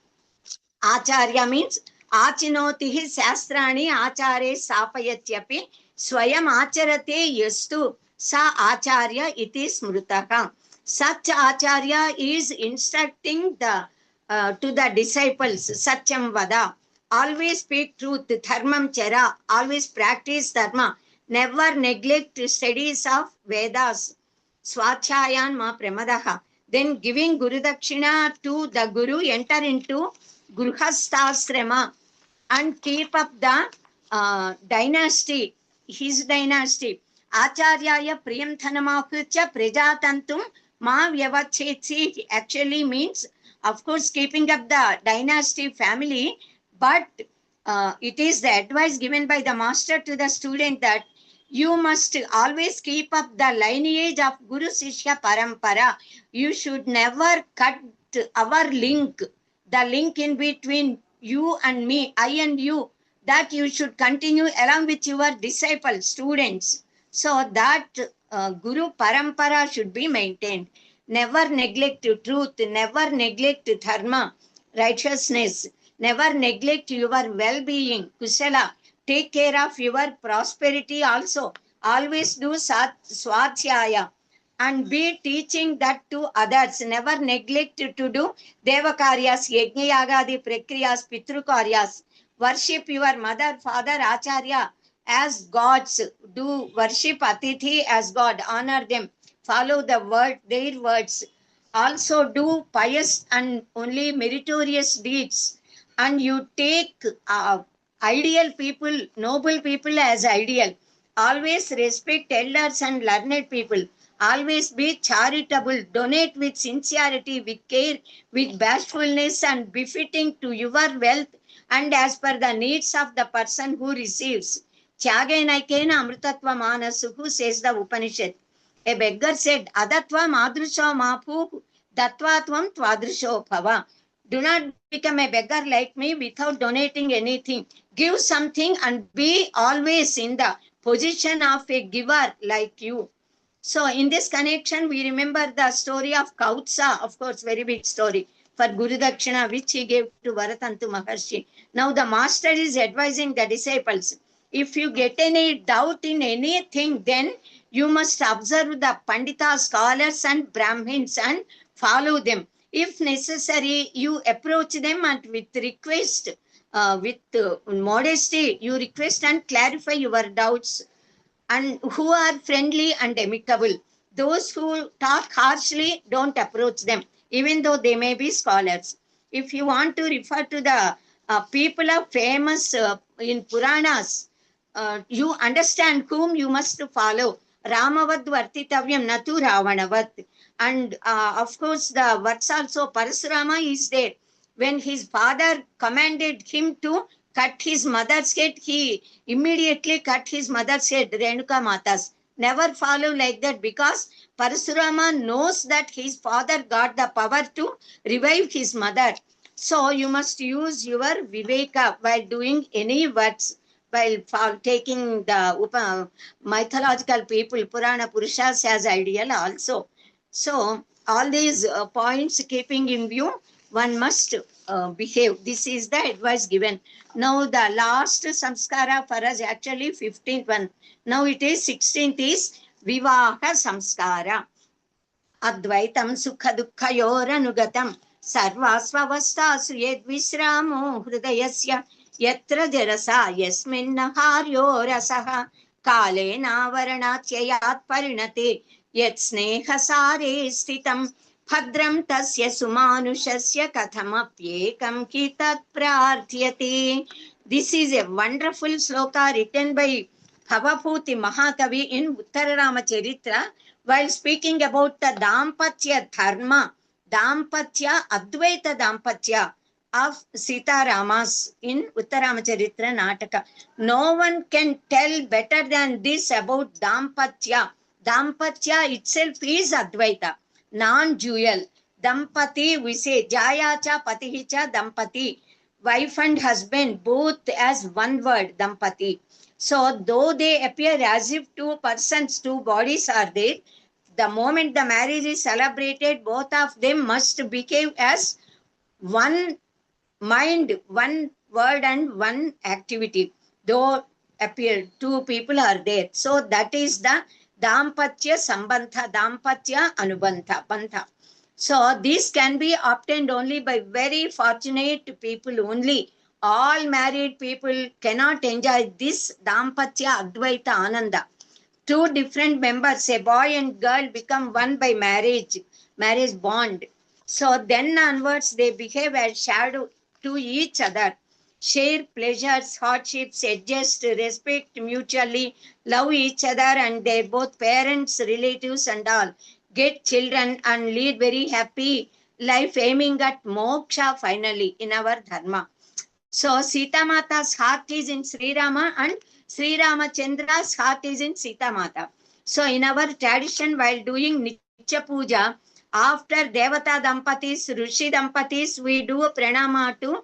Acharya means Achinotihi Shastrani Achare Sapayatyapi Swayam Acharate Yastu Sa Acharya iti Smrutaha. Such Acharya is instructing to the disciples, Satyam Vada. Always speak truth, Dharmam Chara. Always practice Dharma. Never neglect studies of Vedas. Swachayan Ma Pramadaha. Then giving Guru Dakshina to the Guru, enter into Grihasthasrama and keep up the dynasty, his dynasty. Acharyaya Priyam Thanamakrutya Prajatantum Ma Vyavachetsi actually means, of course, keeping up the dynasty family, but it is the advice given by the master to the student that you must always keep up the lineage of Guru Sishya Parampara. You should never cut our link, the link in between you and me, I and you, that you should continue along with your disciples, students. So that Guru Parampara should be maintained. Never neglect truth, never neglect dharma, righteousness, never neglect your well-being, kusala. Take care of your prosperity also. Always do swadhyaya and be teaching that to others. Never neglect to do devakaryas, yajnayagadi prakriyas, pitrukaryas. Worship your mother, father, acharya as gods. Do worship Atithi as God. Honor them. Follow the word, their words. Also do pious and only meritorious deeds. And you take ideal people, noble people as ideal. always respect elders and learned people, always be charitable, donate with sincerity, with care, with bashfulness and befitting to your wealth and as per the needs of the person who receives. Tyagainaikena amrutatva manasuhu, says the Upanishad. A beggar said, Adatva madrusho mapu datvatvam twadrusho bhava. Do not become a beggar like me without donating anything. Give something and be always in the position of a giver like you. So in this connection, we remember the story of Kautsa, of course, very big story, for Guru Dakshina, which he gave to Varatantu Maharshi. Now the master is advising the disciples, if you get any doubt in anything, then you must observe the Pandita, scholars and Brahmins and follow them. If necessary, you approach them and with request, with modesty, you request and clarify your doubts, and who are friendly and amicable. Those who talk harshly, don't approach them, even though they may be scholars. If you want to refer to the people of famous in Puranas, you understand whom you must follow. Ramavad vartitavyam natu Ravanavat. And of course, the words also, Parasurama is there. When his father commanded him to cut his mother's head, he immediately cut his mother's head, Renuka Mata's. Never follow like that, because Parasurama knows that his father got the power to revive his mother. So you must use your viveka while doing any words, while taking the mythological people, Purana Purushas as ideal also. So all these points keeping in view, one must behave. This is the advice given. Now the last samskara for us, actually 15th one. Now it is 16th is Vivaha Samskara. Advaitam Sukha Dukkhayoranugatam Sarvasvavastasu Yed Visramo Hrudayasya Yatra Jarasa Yasminnaharyo Rasaha Kalena Varanatyayat Parinate Yet Snehasare Stitam Bhadram tasya sumanushasya kathamapyekam kitat prarthyate. This is a wonderful sloka written by Bhavaputi Mahakavi in Uttara Ramacharitra while speaking about the Dampatya Dharma, Dampatya Advaita Dampatya of Sita Ramas in Uttara Ramacharitra Nataka. No one can tell better than this about Dampatya. Dampatya itself is Advaita, non-dual. Dampati, we say Jayacha Patihicha Dampati, wife and husband both as one word, Dampati. So though they appear as if two persons, two bodies are there, the moment the marriage is celebrated, both of them must behave as one mind, one word and one activity. Though appear two people are there. So that is the Dampatya Sambandha, Dampatya Anubandha, Bandha. So this can be obtained only by very fortunate people only. All married people cannot enjoy this Dampatya Advaita Ananda. Two different members, a boy and girl, become one by marriage bond. So then onwards they behave as shadow to each other. Share pleasures, hardships, adjust, respect mutually, love each other and their both parents, relatives and all. Get children and lead very happy life aiming at moksha finally in our dharma. So Sita Mata's heart is in Sri Rama and Sri Ramachandra's heart is in Sita Mata. So in our tradition, while doing Nitya Puja, after Devata Dampatis, Rishi Dampatis, we do a pranama to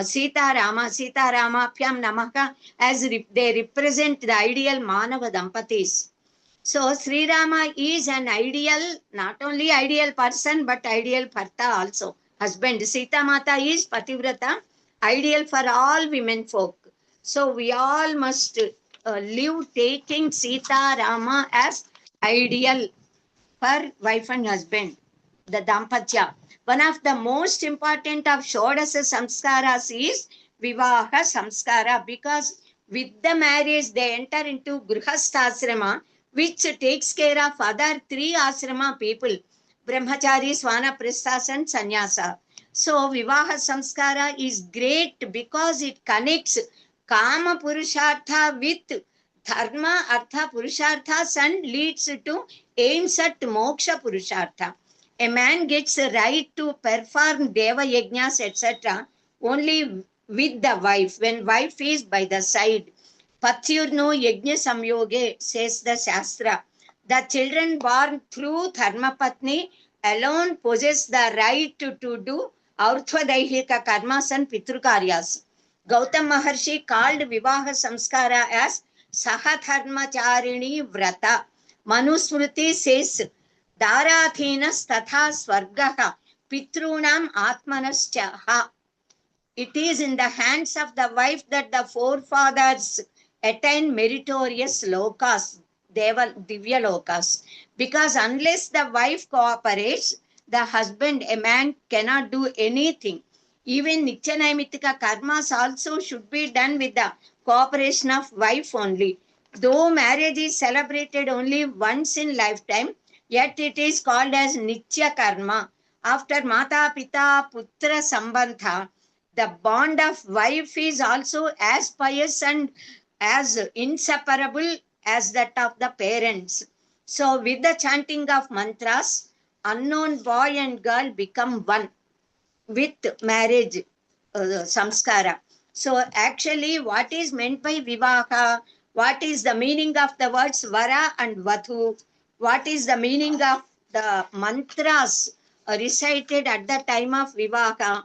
Sita Rama, Sita Rama Pyam Namaka, as they represent the ideal Manava Dampatis. So Sri Rama is an ideal, not only ideal person, but ideal Bharta also, husband. Sita Mata is Pativrata, ideal for all women folk. So we all must live taking Sita Rama as ideal for wife and husband, the Dampatya. One of the most important of Shodasa Samskaras is Vivaha Samskara, because with the marriage they enter into Grihasthasrama, which takes care of other three asrama people, Brahmachari, Swanaprasthas and Sannyasa. So Vivaha Samskara is great because it connects Kama Purushartha with dharma, artha, purusharthas and leads to aims at moksha purushartha. A man gets a right to perform deva yajnas, etc. only with the wife, when wife is by the side. Patyurno yajna samyoge, says the Shastra. The children born through Dharmapatni alone possess the right to do Arthvadaihika karmas and Pitrukaryas. Gautam Maharshi called Vivaha Samskara as Sahatharmacharini Vrata. Manusmriti says, Darathinas tatha swargaha Pitrunam Atmanaschaha. It is in the hands of the wife that the forefathers attain meritorious lokas, divya lokas. Because unless the wife cooperates, the husband, a man, cannot do anything. Even Nityanayamitika karmas also should be done with the cooperation of wife only. Though marriage is celebrated only once in lifetime, yet it is called as Nitya karma. After Mata, Pita, Putra Sambandha, the bond of wife is also as pious and as inseparable as that of the parents. So with the chanting of mantras, unknown boy and girl become one with marriage samskara. So actually what is meant by vivaha? What is the meaning of the words vara and vathu? What is the meaning of the mantras recited at the time of vivaha?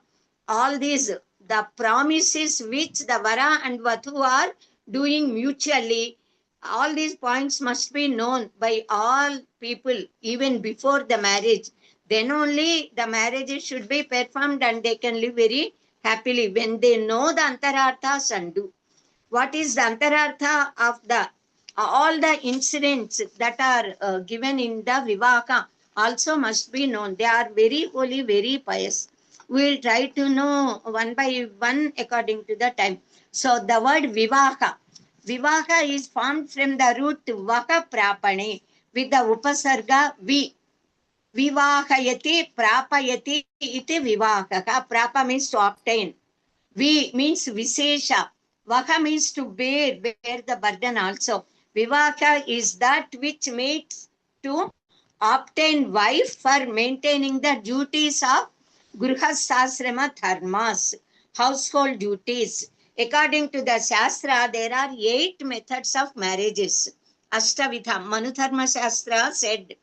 All these, the promises which the vara and vathu are doing mutually, all these points must be known by all people even before the marriage. Then only the marriages should be performed and they can live very happily when they know the antararthas and do. What is the antarartha of the all the incidents that are given in the Vivaka also must be known. They are very holy, very pious. We will try to know one by one according to the time. So the word Vivaha. Vivaha is formed from the root Vaha Prapane with the Upasarga Vi. Vivahayati Prapayati iti Vivahaka. Prapa means to obtain. Vi means Visesha. Vaha means to bear the burden also. Vivaka is that which makes to obtain wife for maintaining the duties of Grihasthasrama dharmas, household duties. According to the Shastra, there are 8 methods of marriages. Ashtavidha. Manudharma Shastra said,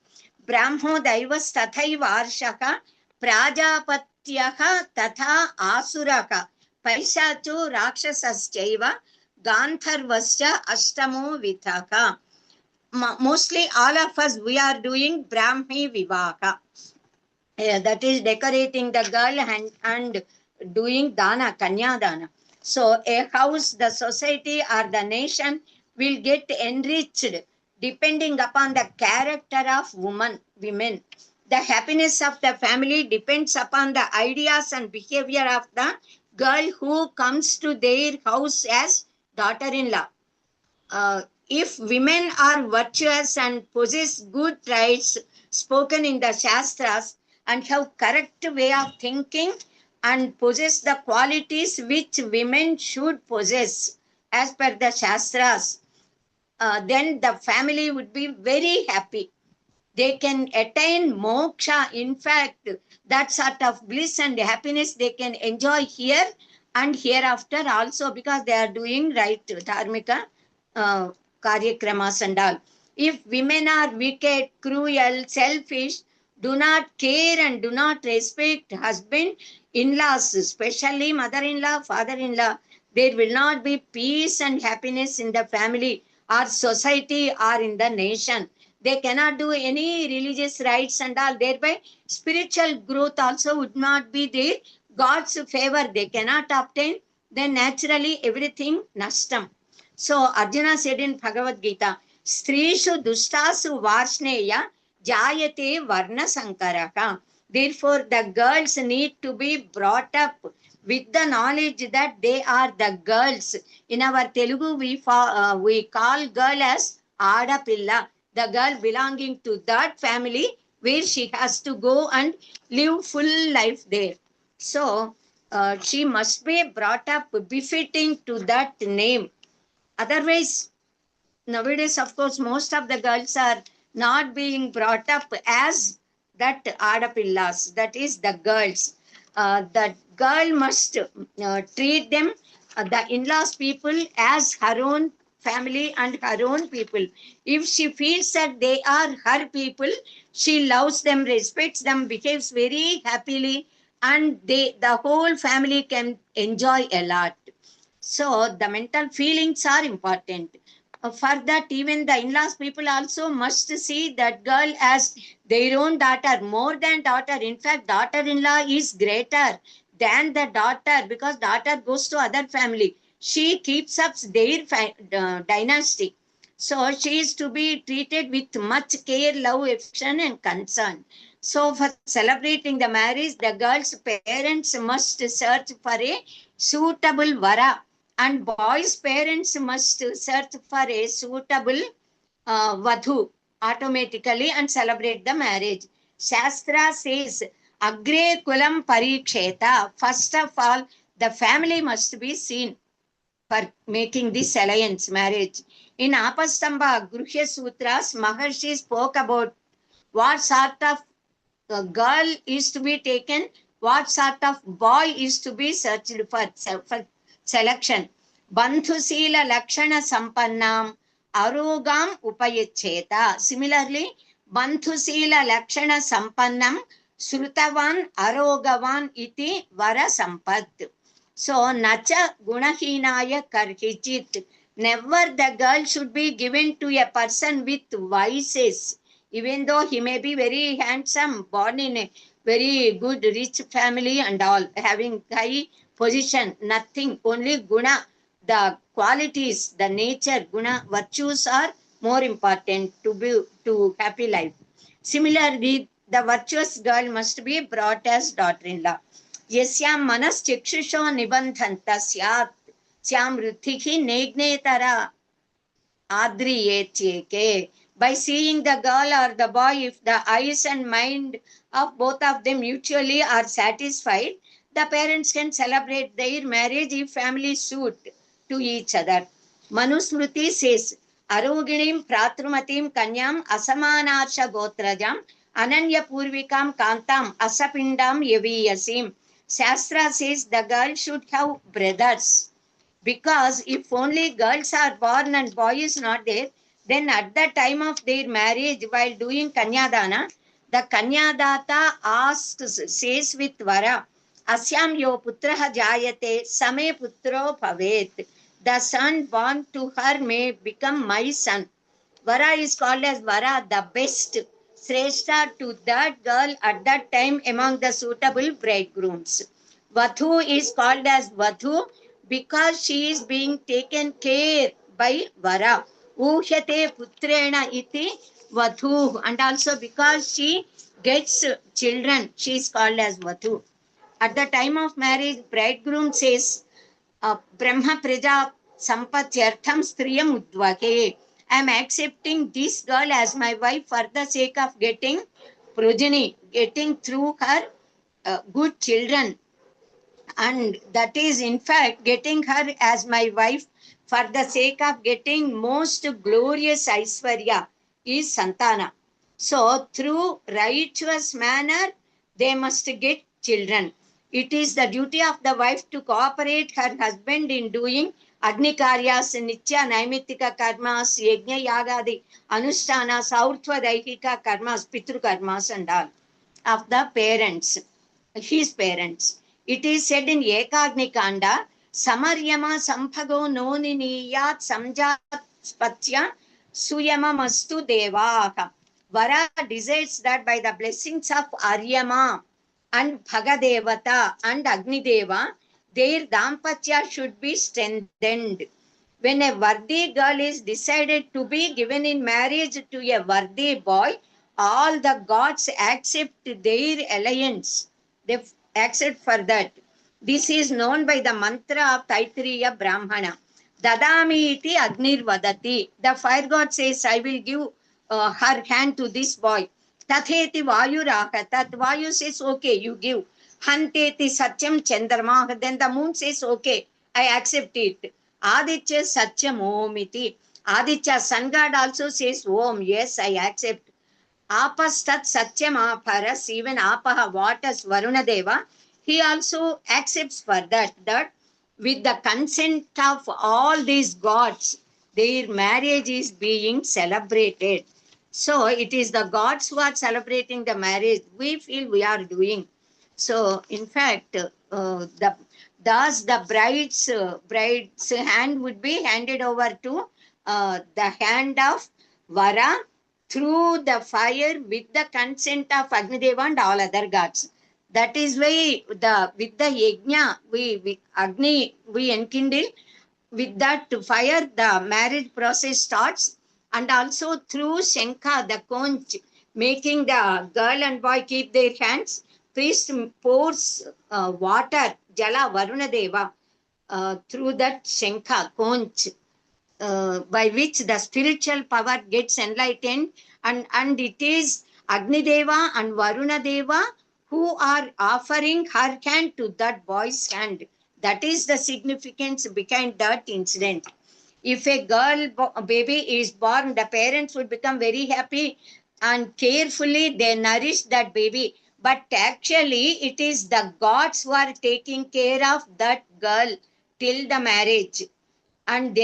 Brahmo Daivas Tathaiva Arshaka Prajapatyaha Tatha Asuraka Paishachu Rakshasaschaiva Gandharvascha Ashtamo Vithaka. Mostly all of us, we are doing Brahmi Vivaka. That is decorating the girl and doing dana, kanya dana. So a house, the society or the nation will get enriched depending upon the character of women. The happiness of the family depends upon the ideas and behavior of the girl who comes to their house as daughter-in-law. If women are virtuous and possess good traits spoken in the Shastras and have correct way of thinking and possess the qualities which women should possess as per the Shastras, then the family would be very happy. They can attain moksha. In fact, that sort of bliss and happiness they can enjoy here and hereafter also, because they are doing right dharmika karyakramas and all. If women are wicked, cruel, selfish, do not care and do not respect husband, in-laws, especially mother-in-law, father-in-law, there will not be peace and happiness in the family or society or in the nation. They cannot do any religious rites and all. Thereby, spiritual growth also would not be there. God's favor they cannot obtain. Then naturally everything nashtam. So Arjuna said in Bhagavad Gita, Strishu dushtasu varshneya jayate varna sankaraka. Therefore, the girls need to be brought up with the knowledge that they are the girls. In our Telugu, we call girl as Adapilla, the girl belonging to that family where she has to go and live full life there. So, she must be brought up befitting to that name. Otherwise, nowadays, of course, most of the girls are not being brought up as that adapillas, that is the girls. The girl must treat them, the in-laws people, as her own family and her own people. If she feels that they are her people, she loves them, respects them, behaves very happily, and the whole family can enjoy a lot. So the mental feelings are important. For that, even the in-laws people also must see that girl as their own daughter, more than daughter. In fact, daughter-in-law is greater than the daughter, because daughter goes to other family. She keeps up their dynasty. So she is to be treated with much care, love, affection, and concern. So for celebrating the marriage, the girl's parents must search for a suitable vara, and boys' parents must search for a suitable vadhu automatically and celebrate the marriage. Shastra says, Agre kulam pariksheta. First of all, the family must be seen for making this alliance, marriage. In Apastamba Gruhya Sutras, Maharshi spoke about what sort of girl is to be taken, what sort of boy is to be searched for selection. Bandhusila Lakshana Sampannam Arogam Upayacheta. Similarly, Bandhusila Lakshana Sampannam Srutavan Arogavan iti Vara Sampad. So, Nacha Gunahinaya Karhichit. Never the girl should be given to a person with vices. Even though he may be very handsome, born in a very good, rich family and all, having high position, nothing, only guna, the qualities, the nature, guna, virtues are more important to happy life. Similarly, the virtuous girl must be brought as daughter-in-law. Yasyam manas chikshusho nibandhanta syat syam ruthihi negnetara adriyecheke. By seeing the girl or the boy, if the eyes and mind of both of them mutually are satisfied, the parents can celebrate their marriage if families suit to each other. Manusmriti says, Aroginim Pratrumatim Kanyam Asamanarsha Gotrajam Ananya Purvikam Kantam Asapindam Yaviyasim. Shastra says the girl should have brothers, because if only girls are born and boy is not there, then at the time of their marriage, while doing Kanyadana, the Kanyadata asks, says with Vara, Asyam yo putraha jayate same putro bhavet. The son born to her may become my son. Vara is called as Vara, the best, Sreshta to that girl at that time among the suitable bridegrooms. Vadhu is called as Vadhu because she is being taken care by Vara. Uhyate putrena iti Vadhu. And also because she gets children, she is called as Vadhu. At the time of marriage, bridegroom says, Brahma Praja Sampatyartham Striyam Udvake. I am accepting this girl as my wife for the sake of getting progeny, getting through her good children. And that is, in fact, getting her as my wife for the sake of getting most glorious Aishwarya is Santana. So, through righteous manner, they must get children. It is the duty of the wife to cooperate her husband in doing Agni Karyas, Nitya Naimitika Karmas, Yajna Yagadi, Anushtanas, Aurtva Daihika Karmas, Pitru Karmas and all of the parents, his parents. It is said in Ekagni Kanda, Samaryama Samphago Noniniyat Samjat Spatya Suyama Mastu Devaha. Vara desires that by the blessings of Aryama and Bhagadevata and Agnideva, their Dampatya should be strengthened. When a worthy girl is decided to be given in marriage to a worthy boy, all the gods accept their alliance. They accept for that. This is known by the mantra of Taittiriya Brahmana. Dadami iti Agnir Vadati. The fire god says, I will give her hand to this boy. Tatheti Vayu Raha. Tat Vayu says, okay, you give. Hanteti Satyam Chandrama. Then the moon says, okay, I accept it. Aditya Satyam Omiti. Aditya, sun god also says Om. Yes, I accept. Apastat Satyam Aparas, even Apaha, waters Varuna Deva, he also accepts for that, that with the consent of all these gods, their marriage is being celebrated. So it is the gods who are celebrating the marriage. We feel we are doing. So in fact, thus the bride's hand would be handed over to the hand of Vara through the fire with the consent of Agnideva and all other gods. That is why with the yajna we Agni we enkindle, with that fire the marriage process starts, and also through Shanka, the conch, making the girl and boy keep their hands, priest pours water, Jala Varuna Deva, through that Shanka, conch, by which the spiritual power gets enlightened, and it is Agni Deva and Varuna Deva who are offering her hand to that boy's hand. That is the significance behind that incident. If a baby is born, the parents would become very happy and carefully they nourish that baby. But actually, it is the gods who are taking care of that girl till the marriage, and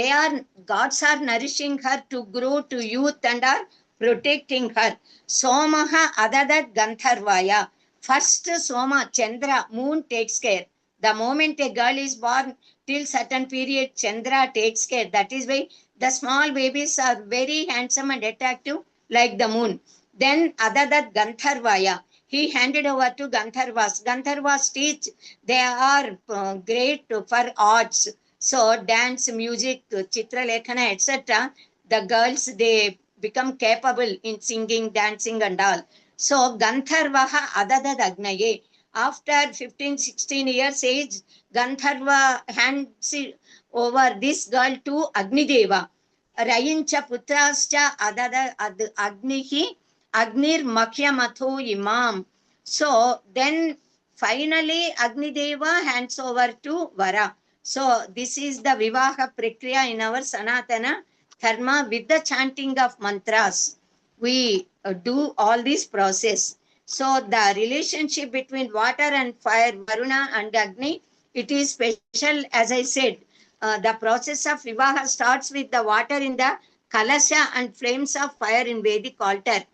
gods are nourishing her to grow to youth and are protecting her. Somaha Adadat Gandharvaya. First Soma, Chandra, moon takes care. The moment a girl is born, till certain period, Chandra takes care. That is why the small babies are very handsome and attractive like the moon. Then Adadat Gandharvaya. He handed over to Gandharvas. Gandharvas teach. They are great for arts. So dance, music, chitra lekhana, etc. The girls, they become capable in singing, dancing and all. So Gandharvaha Adadad Agnaye. After 15, 16 years age, Gandharva hands over this girl to Agnideva. Rayincha putrascha Adada Agnihi Agnir Makhyamatho Imam. So then finally Agnideva hands over to Vara. So this is the Vivaha Prakriya in our Sanatana Dharma with the chanting of mantras. We do all this process. So the relationship between water and fire, Varuna and Agni, it is special. As I said, the process of Vivaha starts with the water in the Kalasha and flames of fire in Vedic altar.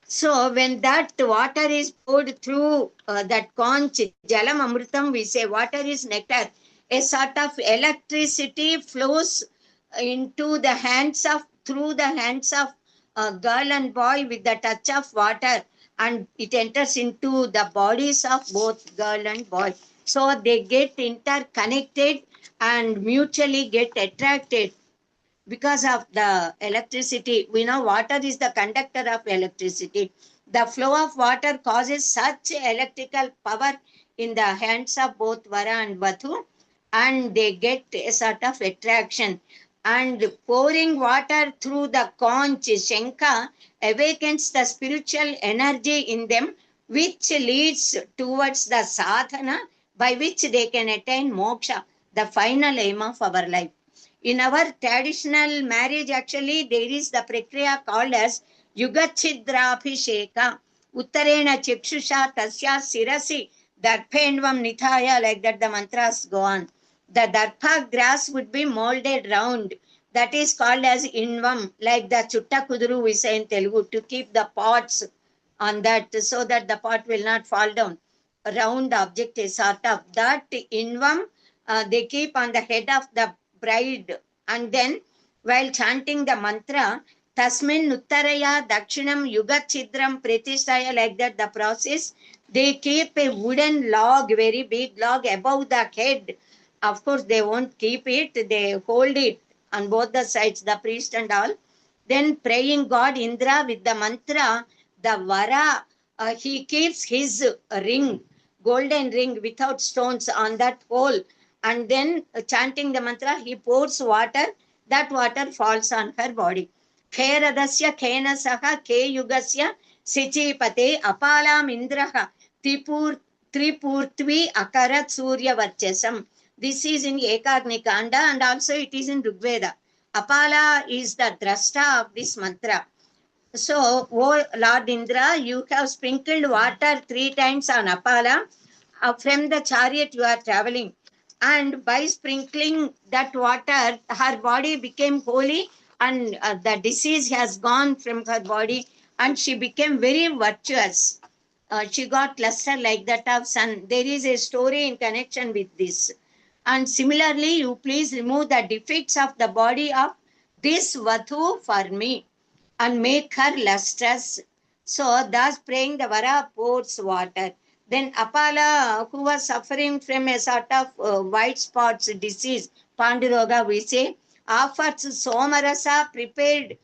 So when that water is poured through that conch, Jalam Amritam, we say water is nectar. A sort of electricity flows into the hands of, through the hands of girl and boy with the touch of water, and it enters into the bodies of both girl and boy. So they get interconnected and mutually get attracted because of the electricity. We know water is the conductor of electricity. The flow of water causes such electrical power in the hands of both Vara and Vathu, and they get a sort of attraction. And pouring water through the conch, Shanka, awakens the spiritual energy in them, which leads towards the sadhana by which they can attain moksha, the final aim of our life. In our traditional marriage, actually, there is the prakriya called as Yugachidrabhisheka. Uttarena Chikshusha Tasya Sirasi Darpendvam Nithaya, like that the mantras go on. The darpa grass would be molded round. That is called as invam, like the chutta kuduru we say in Telugu, to keep the pots on that so that the pot will not fall down. A round object is sort of that invam they keep on the head of the bride, and then while chanting the mantra, Tasmin Uttaraya Dakshinam Yuga Chidram Pratishtaya, like that the process, they keep a wooden log, very big log above the head. Of course, they won't keep it, they hold it on both the sides, the priest and all. Then praying God Indra with the mantra, the Vara, he keeps his ring, golden ring without stones on that hole. And then chanting the mantra, he pours water, that water falls on her body. Kheradasya khena saha ke yugasya sichipate apalam indraha tripurtvi akarat surya varchasam. This is in Ekagni Kanda and also it is in Rigveda. Apala is the drashta of this mantra. So, O Lord Indra, you have sprinkled water 3 times on Apala. From the chariot you are traveling. And by sprinkling that water, her body became holy and the disease has gone from her body and she became very virtuous. She got luster like that of sun. There is a story in connection with this. And similarly, you please remove the defects of the body of this Vathu for me and make her lustrous. So, thus praying, the Vara pours water. Then Apala, who was suffering from a sort of white spots disease, Panduroga, we say, offers Somarasa prepared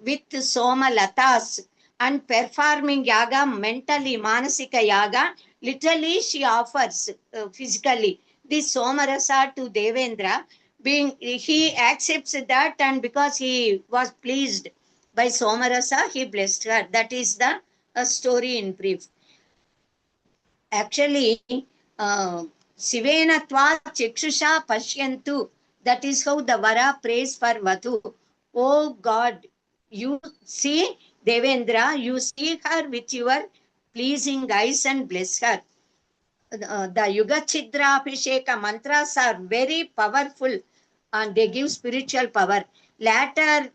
with Somalatas and performing yaga mentally, Manasika yaga. Literally, she offers physically this Somarasa to Devendra. Being he accepts that, and because he was pleased by Somarasa, he blessed her. That is the story in brief. Actually, Sivena tva chekshusha pashyantu. That is how the Vara prays for Vathu. Oh God, you see Devendra, you see her with your pleasing eyes and bless her. The Yuga Chidra Abhisheka mantras are very powerful and they give spiritual power. Later,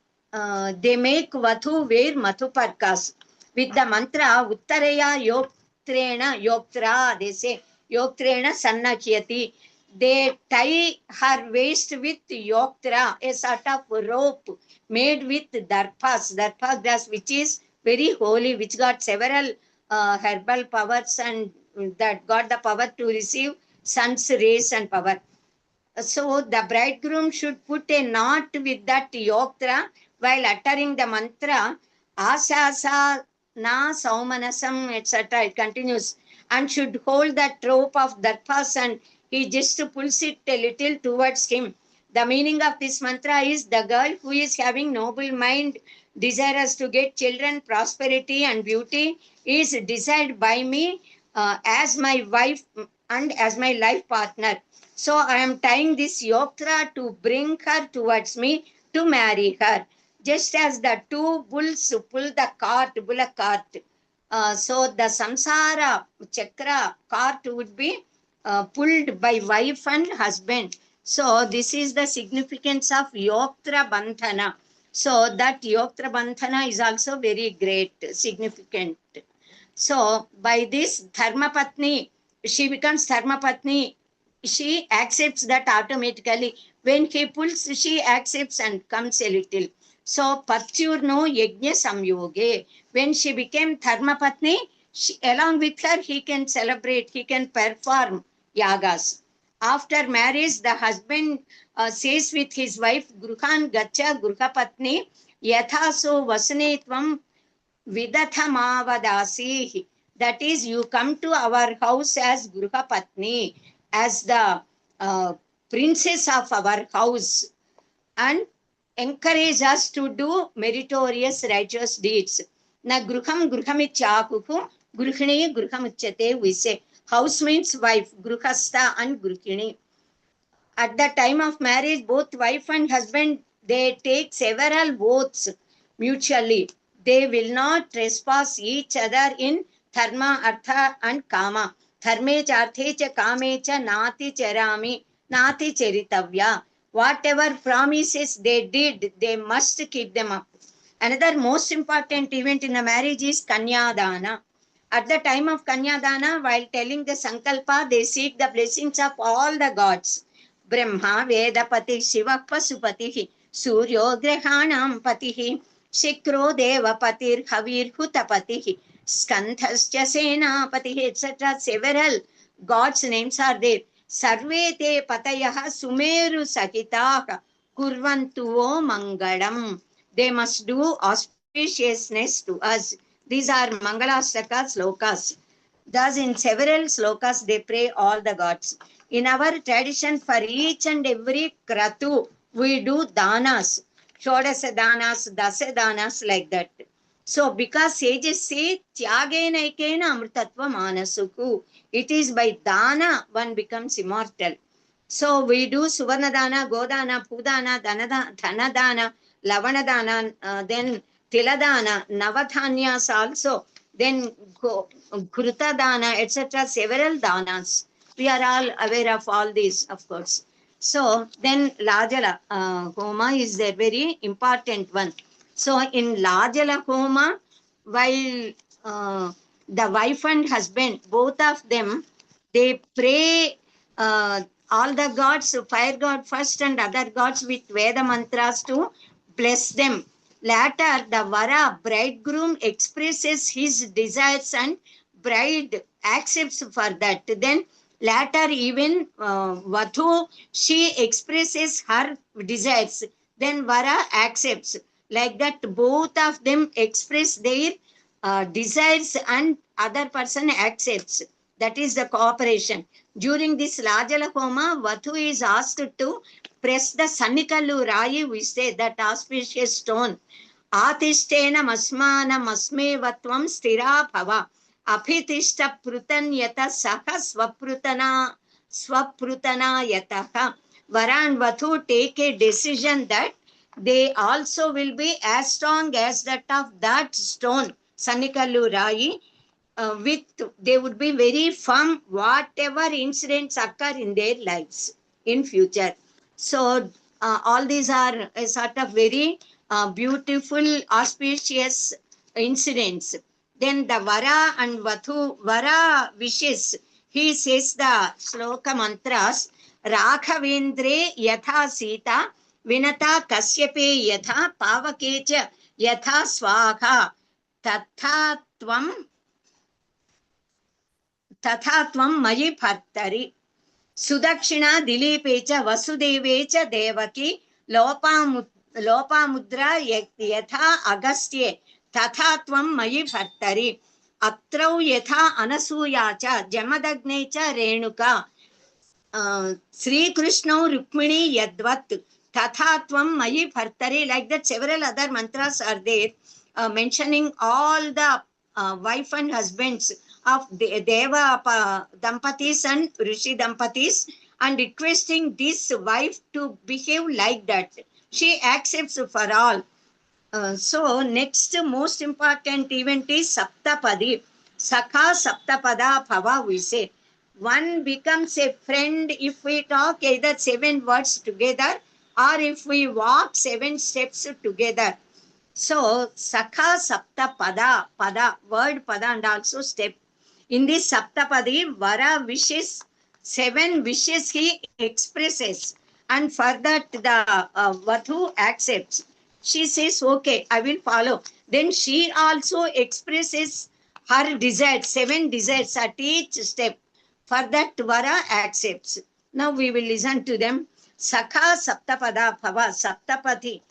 they make Vathu wear Mathuparkas. With the mantra Uttaraya Yoktrena Yoktra, they say Yoktrena Sannakhyati. They tie her waist with Yoktra, a sort of rope made with darpas, darpa grass, which is very holy, which got several herbal powers and that got the power to receive sun's rays and power. So the bridegroom should put a knot with that yoktra while uttering the mantra asasa na saumanasam, etc. It continues, and should hold that rope of darpas and he just pulls it a little towards him. The meaning of this mantra is the girl who is having noble mind, desirous to get children, prosperity and beauty, is desired by me as my wife and as my life partner. So I am tying this yoktra to bring her towards me to marry her. Just as the two bulls pull the cart, bullock cart. So the samsara chakra cart would be pulled by wife and husband. So this is the significance of yoktra bandhana. So that yoktra bandhana is also very great, significant. So by this Dharmapatni, she becomes Dharmapatni. She accepts that automatically. When he pulls, she accepts and comes a little. So Patyurno Yajna Samyoge. When she became Dharmapatni, along with her, he can celebrate, he can perform yagas. After marriage, the husband says with his wife, Gruhan Gacha Gruhapatni, Yathaso Vasane Tvam Vidathamavadasi. That is, you come to our house as Gruhapatni, as the princess of our house, and encourage us to do meritorious righteous deeds. Na gruham gruhamichakuhu, gruhini gruhamuchate, we say. House means wife, gruhasta and gruhini. At the time of marriage, both wife and husband, they take several oaths mutually. They will not trespass each other in dharma, artha and kama. Dharme cha arthe cha kame cha nati charami, nati charitavya. Whatever promises they did, they must keep them up. Another most important event in the marriage is Kanyadana. At the time of Kanyadana, while telling the Sankalpa, they seek the blessings of all the gods. Brahma, Vedapati, Shiva, Pasupati, Suryo, Grahanam Pati, Shikro, Devapatir, Havir, Hutapati, Skandhascha, Senapati, etc. Several gods' names are there. Sarve te patayaha sumeru sakitaha kurvantuvo mangalam. They must do auspiciousness to us. These are Mangalastaka slokas. Thus, in several slokas, they pray all the gods. In our tradition, for each and every kratu, we do danas. Shodasa danas, dasa danas, like that. So, because sages say, Tyagena ekena amritatva manasuku. It is by dana one becomes immortal. So we do Suvarnadana, Godana, Pudana, Dhanadana, Lavanadana, then Tiladana, Navathanyas also, then Krutadana, etc. Several danas. We are all aware of all these, of course. So then Lajala Homa is a very important one. So in Lajala Homa, while the wife and husband, both of them, they pray all the gods, fire god first and other gods with Veda mantras to bless them. Later, the Vara, bridegroom, expresses his desires and bride accepts for that. Then later, even Vathu, she expresses her desires. Then Vara accepts. Like that, both of them express their desires and other person accepts. That is the cooperation. During this Lajala Homa, Vathu is asked to press the Sannikallu Rayi, we say that auspicious stone. Atishtena masmana masmevatvam stira bhava. Apitishta prutanyata saha swaprutana yataha. Vara and Vathu take a decision that they also will be as strong as that of that stone, Sannikallu Rayi. With they would be very firm whatever incidents occur in their lives in future. So all these are a sort of very beautiful auspicious incidents. Then the Vara and Vathu, Vara wishes, he says the shloka mantras, Rakhavendre yatha Sita vinata kasyape yatha pavakecha yatha swaha tatha tvam तथा त्वं मयि भर्तरि सुदक्षिणा दिलीपे च वसुदेवे च देवकी लोपामुद्रा यथा अगस्त्ये तथा त्वं मयि भर्तरि अत्रौ यथा अनसूया च जमदग्ने च रेणुका श्रीकृष्णौ रुक्मिणी यद्वत् तथा त्वं मयि भर्तरि. Like that, several other mantras are there mentioning all the wife and husbands of Deva Dampatis and Rishi Dampatis and requesting this wife to behave like that. She accepts for all. So next most important event is Saptapadi. Sakha Saptapada Bhava, we say. One becomes a friend if we talk either 7 words together or if we walk 7 steps together. So Sakha Saptapada, Pada, word Pada and also step. In this Saptapadi, Vara wishes, 7 wishes he expresses, and for that the Vathu accepts. She says, okay, I will follow. Then she also expresses her desires, 7 desires at each step. For that Vara accepts. Now we will listen to them. Sakha Saptapada Bhava Saptapati.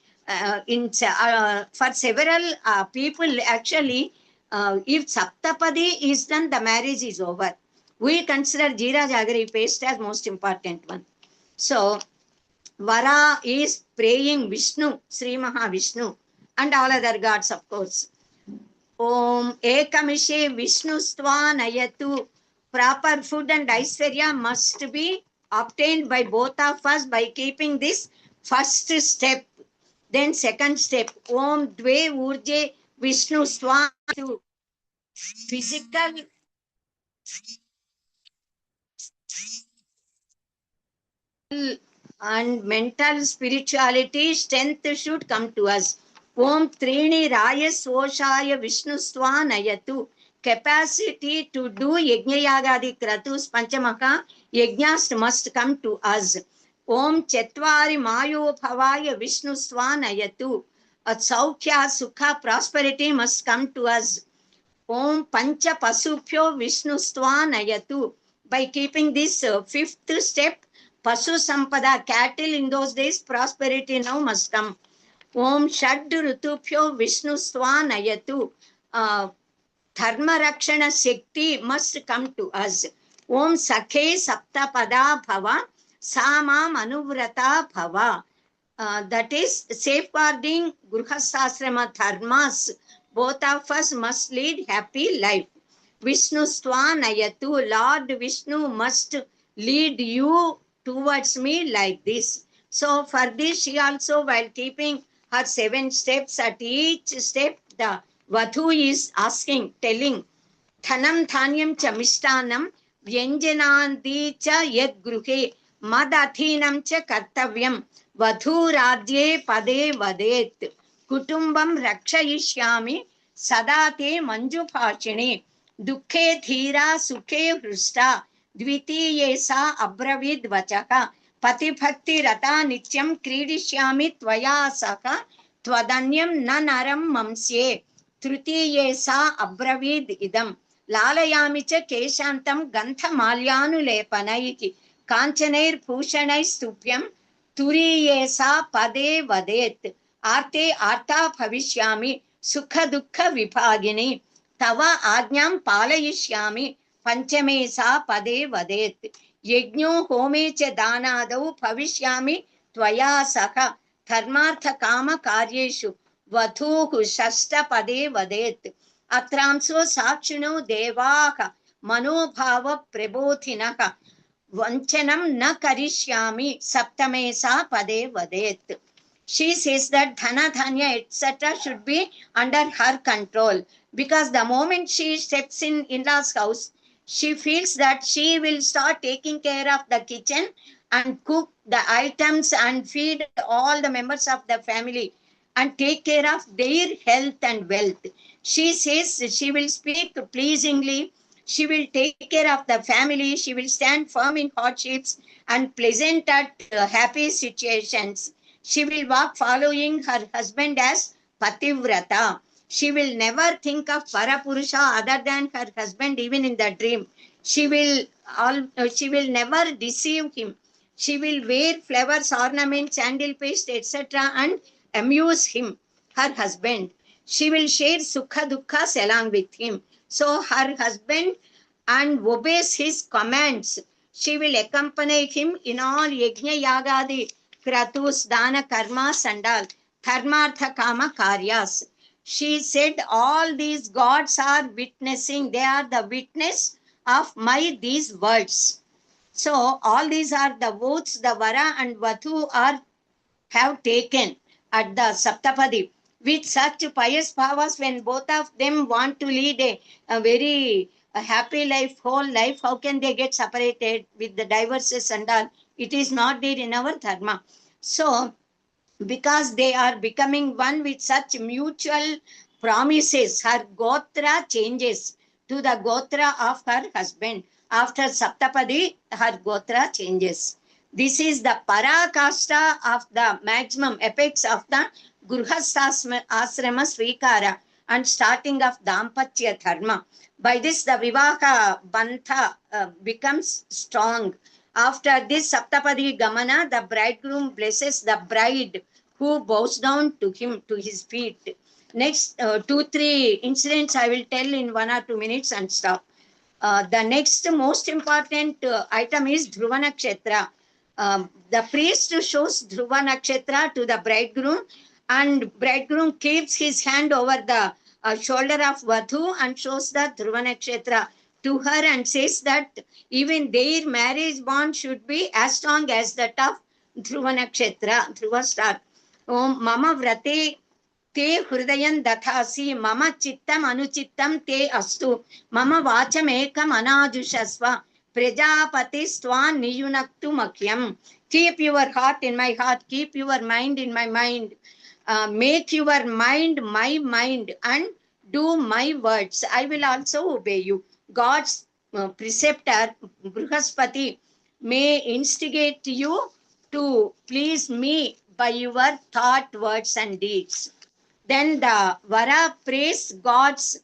For several people, actually, if Saptapadi is done, the marriage is over. We consider Jeera Jagari paste as most important one. So, Vara is praying Vishnu, Sri Mahavishnu, and all other gods, of course. Om Ekamishe Vishnu Stvanayatu. Proper food and Aishwarya must be obtained by both of us by keeping this first step. Then second step, Om Dve Urje Vishnu Swatu. Physical and mental spirituality strength should come to us. Om Trini Raya Soshaya Vishnu Swanayatu. Capacity to do Yajna Yagadi Kratus Panchamaka Yajnas must come to us. Om Chetvari Mayo Bhavaya Vishnu Swanayatu. A Saukya Sukha prosperity must come to us. Om Pancha Pasupyo Vishnu Stvanayatu. By keeping this 5th step, Pasu Sampada, cattle in those days, prosperity now must come. Om Shad Rutupyo Vishnu Stvanayatu. Dharma Rakshana Shakti must come to us. Om Sakhe Saptapada Bhava. Sama Manuvrata Bhava. That is safeguarding Gruhasasrama dharmas. Both of us must lead happy life. Vishnu Stvanayatu, Lord Vishnu must lead you towards me like this. So for this, she also, while keeping her 7 steps, at each step, the Vadhu is asking, telling, Thanam Thanyam cha Mishtanam Vyanjanandi cha Yad Gruhe Madathinam cha Kartavyam Vadhu Radye Pade Vadet Kutumbam Rakshayishyami Sadate Manju Phachine Dukhe Thira Sukhe Hrusta Dvitiye sa Abravid Vachaka Patibhakti Rata Nityam Kridishyami Tvaya Saka Twadanyam Nanaram Mamsye Tritiye sa Abravid Idam लालयामि च केशान्तं गन्धमाल्यानुलेपनैः काञ्चनैर्भूषणैस्तुभ्यं तुरीये सा पदे वदेत् आर्ते आर्ता भविष्यामि सुखदुःखविभागिनी तव आज्ञां पालयिष्यामि पञ्चमे सा पदे वदेत् यज्ञो होमे च दानादौ भविष्यामि त्वया सह धर्मार्थकामकार्येषु वधूः षष्ठपदे वदेत् अत्रांसो साक्षिणो देवाः मनोभाव प्रबोधिनः वञ्चनं न करिष्यामि सप्तमे सा पदे वदेत्. She says that Dhana, Dhanya, etc. should be under her control, because the moment she steps in in-laws house, she feels that she will start taking care of the kitchen and cook the items and feed all the members of the family and take care of their health and wealth. She says she will speak pleasingly, she will take care of the family, she will stand firm in hardships and pleasant at happy situations. She will walk following her husband as Pativrata. She will never think of Parapurusha other than her husband, even in the dream. She will never deceive him. She will wear flowers, ornaments, sandal paste, etc. and amuse him, her husband. She will share sukha dukkha along with him. So her husband and obeys his commands. She will accompany him in all yajna yagadi kratus dana karma sandal dharmartha kama karyas. She said all these gods are witnessing, they are the witness of my these words. So all these are the votes the Vara and Vathu have taken at the Saptapadi. With such pious powers, when both of them want to lead a very happy life, whole life, how can they get separated with the divorces and all? It is not there in our dharma. So, because they are becoming one with such mutual promises, her gotra changes to the gotra of her husband. After Saptapadi, her gotra changes. This is the parakasta of the maximum apex of the Grihastha Asrama Svikara and starting of Dampatya Dharma. By this, the Vivaha Bantha becomes strong. After this Saptapadi Gamana, the bridegroom blesses the bride who bows down to him, to his feet. Next 2-3 incidents I will tell in 1 or 2 minutes and stop. The next most important item is Dhruva Nakshatra. The priest shows Dhruva Nakshatra to the bridegroom, and bridegroom keeps his hand over the shoulder of Vadhu and shows the Dhruva Nakshatra to her and says that even their marriage bond should be as strong as that of Dhruva Nakshatra, Dhruva star. Om Mama Vrate te hrudayan dathasi mama chittam anuchittam te astu mama vacham ekam anajushasva prajapatistva niyunaktu makyam. Keep your heart in my heart, keep your mind in my mind, make your mind my mind and do my words. I will also obey you. God's preceptor Brihaspati may instigate you to please me by your thought, words and deeds. Then the Vara prays God's,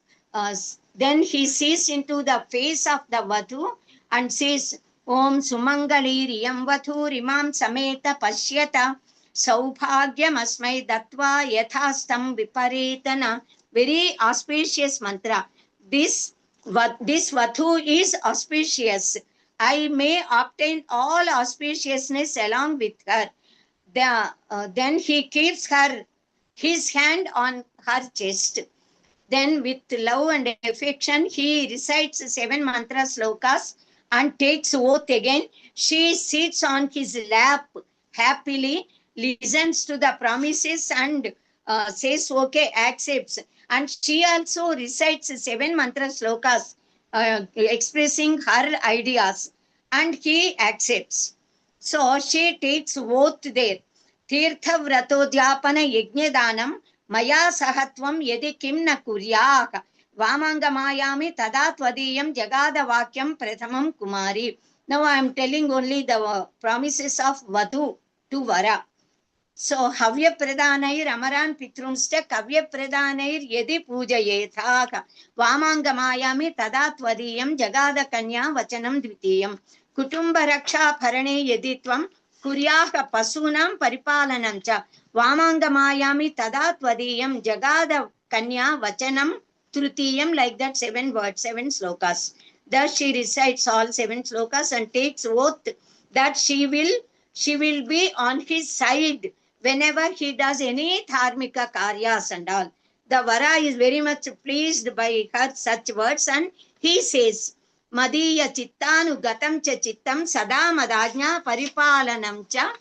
then he sees into the face of the Vadhu and says, Om Sumangaliriyam Vadhurimam Sameta Pashyata Saubhagyam Asmai Dattva Yathastam Viparetana. Very auspicious mantra. This Vadhu is auspicious. I may obtain all auspiciousness along with her. Then he keeps his hand on her chest. Then with love and affection, he recites 7 mantra slokas and takes oath again. She sits on his lap happily, listens to the promises and says okay, accepts. And she also recites 7 mantra slokas expressing her ideas, and he accepts. So she takes oath there. Tirtha vratodhyapana yajnadanam maya sahatvam yedi kim na kuryah vamangamayami tada tvadiyam jagada vakyam prathamam kumari. Now I am telling only the promises of Vadhu to Vara. So Havya Pradanair Amaran Pitrunsta Kavya Pradanair Yedi Puja Yethaka Vamangamayami Tada Tvadiyam Jagada Kanya Vachanam Dvitiyam Kutumba Raksha Parane Yeditvam Kuryaka Pasunam Paripalanam Cha Vamangamayami Tada Tvadiyam Jagada Kanya Vachanam Trutiyam, like that 7 words, 7 slokas. Thus she recites all 7 slokas and takes oath that she will be on his side whenever he does any dharmika karyas and all. The Vara is very much pleased by her such words, and he says, Madiya chittanu gatam cha chittam sada madajna paripalanam cha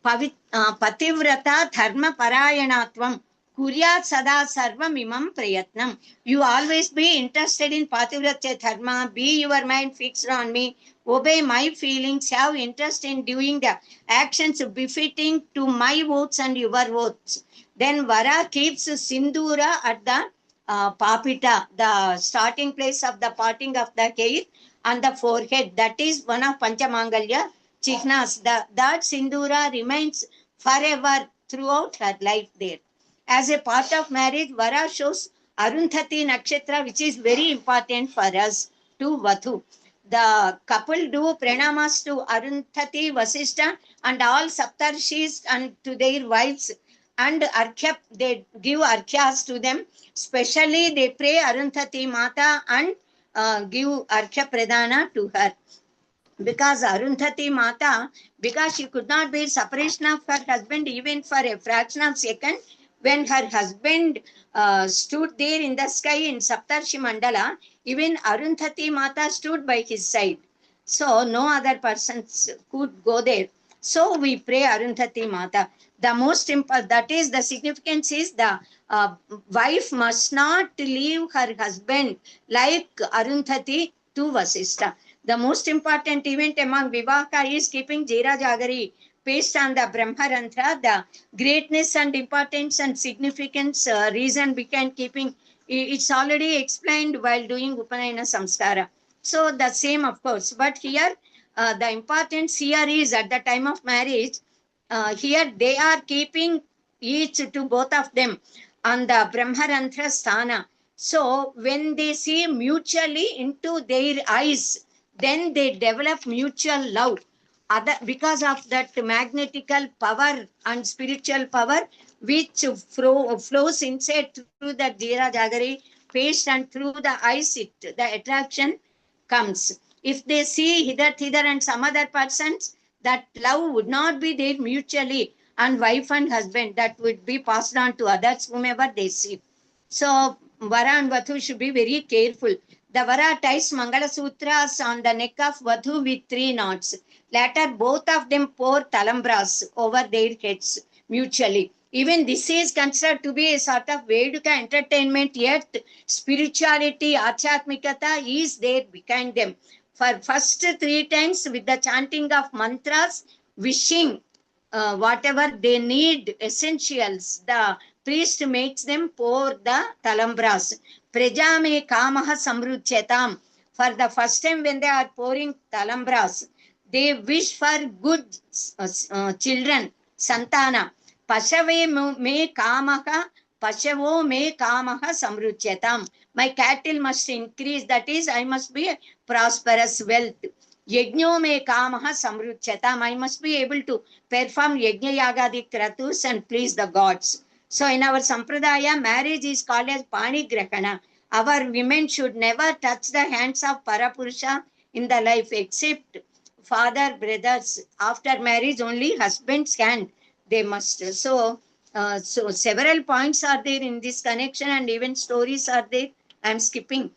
pativrata dharma parayanatvam kuryat sada sarvam imam prayatnam. You always be interested in pativrata dharma, be your mind fixed on me, obey my feelings, have interest in doing the actions befitting to my votes and your votes. Then Vara keeps Sindura at the papita, the starting place of the parting of the hair and the forehead. That is one of Panchamangalya Chihnas. That Sindura remains forever throughout her life there. As a part of marriage, Vara shows Arundhati Nakshatra, which is very important for us, to Vadhu. The couple do pranamas to Arundhati, Vasishtha and all Saptarshis and to their wives, and Arkhya, they give Arkhyas to them. Specially, they pray Arundhati Mata and give Arkhya Pradana to her. Because Arundhati Mata, because she could not bear separation of her husband even for a fraction of a second, when her husband stood there in the sky in Saptarshi Mandala, even Arundhati Mata stood by his side. So no other persons could go there. So we pray Arundhati Mata. The most important, that is the significance is the wife must not leave her husband like Arundhati to Vasishtha. The most important event among Vivaka is keeping Jera Jagari based on the Brahmarantra, the greatness and importance and significance reason behind keeping, it's already explained while doing Upanayana Samskara. So the same of course, but here the importance here is at the time of marriage, here they are keeping each to both of them on the Brahmarantra Sthana. So when they see mutually into their eyes, then they develop mutual love. Because of that magnetical power and spiritual power which flows inside through the Jera Jagari paste and through the eyes, the attraction comes. If they see hither and some other persons, that love would not be there mutually, and wife and husband, that would be passed on to others whomever they see. So Vara and Vadhu should be very careful. The Vara ties Mangala Sutras on the neck of Vadhu with 3 knots. Later, both of them pour talambras over their heads mutually. Even this is considered to be a sort of Veduka entertainment, yet spirituality, Achatmikata is there behind them. For first 3 times with the chanting of mantras, wishing whatever they need, essentials, the priest makes them pour the talambras. Prajame kamaha samruchetam. For the first time when they are pouring talambras, they wish for good children, santana. Pashave me kamaha, pashavo me kamaha samruchetam. My cattle must increase, that is, I must be prosperous wealth. Yajno me kamaha samruchetam. I must be able to perform yajna yagadi kratus and please the gods. So in our sampradaya, marriage is called as pani grahana. Our women should never touch the hands of parapurusha in the life except father, brothers. After marriage, only husband's hand they must. So several points are there in this connection, and even stories are there. I am skipping.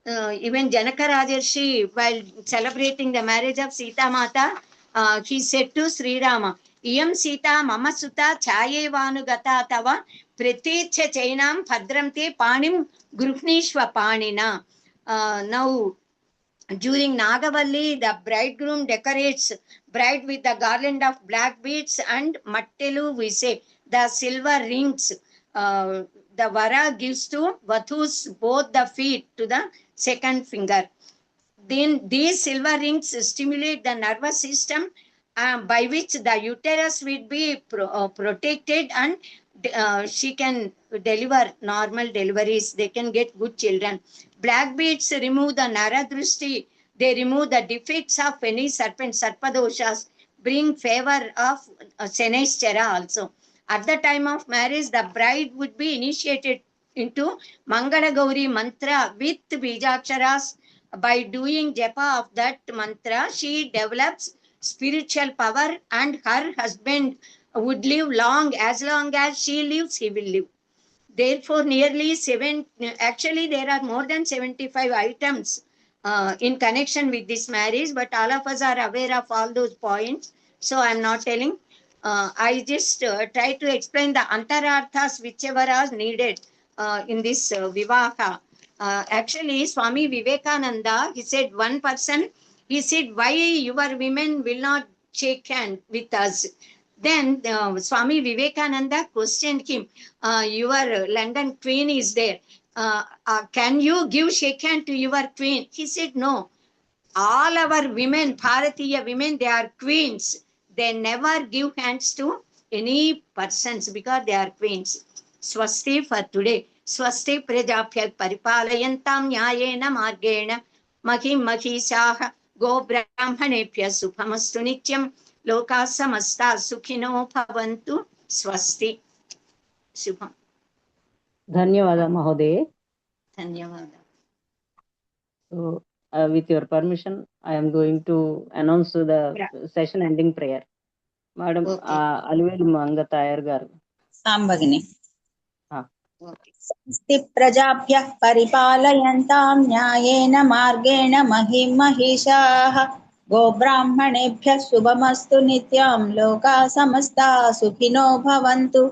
even Janaka Rajarshi, while celebrating the marriage of Sita Mata, he said to Sri Rama, Iyam Sita Mama Sutta Chayevanu Gata Tava Pratecha Chainam Padramte Panim Grupnishwa Panina. Now, during Nagavalli, the bridegroom decorates bride with the garland of black beads and mattelu, we say, the silver rings. The Vara gives to Vathus both the feet to the second finger. Then these silver rings stimulate the nervous system by which the uterus will be protected, and she can deliver normal deliveries. They can get good children. Black beads remove the naradrushti. They remove the defects of any serpent, sarpadoshas, bring favor of Senaischara also. At the time of marriage, the bride would be initiated into Mangala Gauri mantra with Bijaksharas. By doing japa of that mantra, she develops spiritual power, and her husband would live long as she lives, he will live. Therefore, actually, there are more than 75 items in connection with this marriage, but all of us are aware of all those points, so I'm not telling. I just try to explain the antararthas whichever are needed in this vivaha. Actually, Swami Vivekananda, he said, one person, he said, why your women will not shake hand with us? Then Swami Vivekananda questioned him, your London queen is there. Can you give shake hand to your queen? He said, no. All our women, Bharatiya women, they are queens. They never give hands to any persons because they are queens. Swasti for today. Swasti prajaphyat paripalayantam nyayena margena mahim mahishaha go brahmanepya suphamastu nityam loka samasta sukhino bhavantu. Swasti. Shubham. Dhanyavada Mahodaya. Dhanyavada. So, with your permission, I am going to announce the session ending prayer. Madam, Okay. Alivelu Mangatayar garu. సాంబగిని Okay. స్తి ప్రజాభ్యః పరిపాలయంతాం న్యాయేన మార్గేణ మహిం మహిషాః గోబ్రాహ్మణేభ్యः శుభమస్తు నిత్యం లోకా సమస్తా సుఖినో భవంతు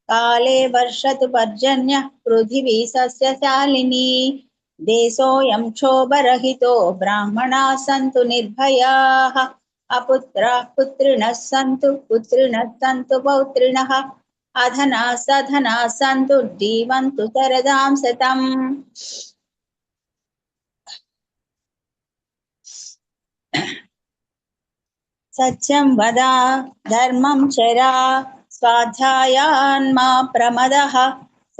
కాలే వర్షతు పర్జన్యః పృథివీ సస్యశాలినీ దేశోऽयं క్షోభరహితో బ్రాహ్మణాः సంతు నిర్భయాः అపుత్రాः పుత్రిణः సంతు పుత్రిణः సంతు పౌత్రిణः అధనా సధనా సంతు జీవంతు శరదాం శతం. సత్యం వద ధర్మం చరా స్వాధ్యాయాన్మా ప్రమదః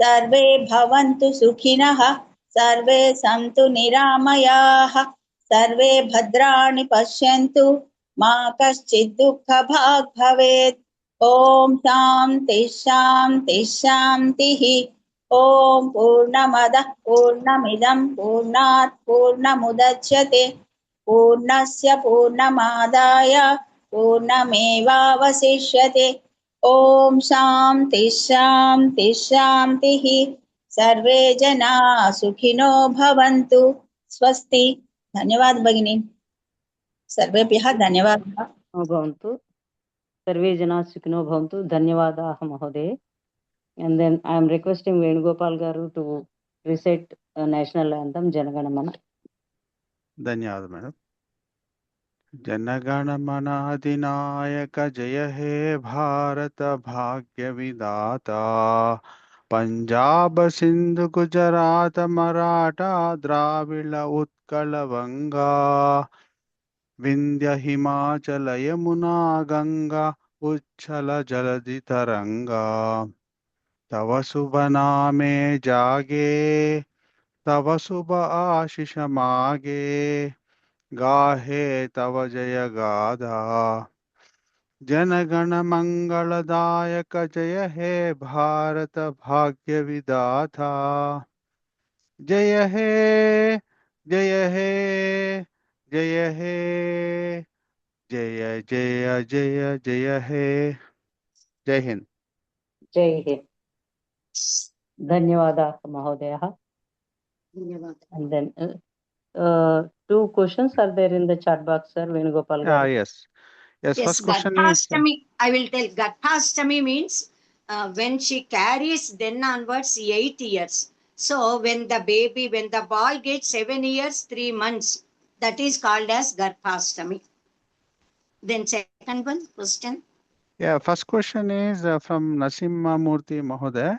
సర్వే భవంతు సుఖినః సర్వే సంతు నిరామయాః సర్వే భద్రాణి పశ్యంతు మా కశ్చిద్ దుఃఖభాగ్ భవేత్. ఓం శాంతి శాంతి శాంతి. ఓం పూర్ణమదః పూర్ణమిదం పూర్ణాత్ పూర్ణముదచ్యతే పూర్ణస్య పూర్ణమాదాయ పూర్ణమేవావశిష్యతే. ఓం శాంతి శాంతి శాంతి. సర్వే జనా సుఖినో భవంతు. స్వస్తి. ధన్యవాద భగిని. సర్వేభ్యః ధన్యవాదాः. Bhavantu. Sarve jana sukhino bhavantu. Dhanyavadaah Mahodaya. And then I am requesting Venugopal garu to recite national anthem Janaganamana. ధన్యవాదాలు మేడం. జనగణమన అధినాయక జయ హే భారత భాగ్య విధాత పంజాబ్ సింధు గుజరాత మరాఠా ద్రావిడ ఉత్కళ వంగా వింధ్య హిమాచల యమునా గంగా ఉచ్చల జలధి తరంగా తవ శుభ నామే జాగే తవ శుభ ఆశిష మాగే గాహే తవ జయ గాథా జనగణ మంగళదాయక జయ హే భారత భాగ్య విధాత జయ హే జయ హే జయ హే జయ జయ జయ జయ హే. జై Hind. Jai Hind. Dhanyavadaah Mahodaya. Dhanyavada. And then Two questions are there in the chat box, sir. Venugopal garu. Yes. Yes, Yes, first question is, Garbhastami, I will tell. Garbhastami means when she carries, then onwards 8 years. So when the boy gets 7 years, 3 months, that is called as Garbhastami. Then second one, question. yeah, first question is from Nasimha Murthy Mahoday.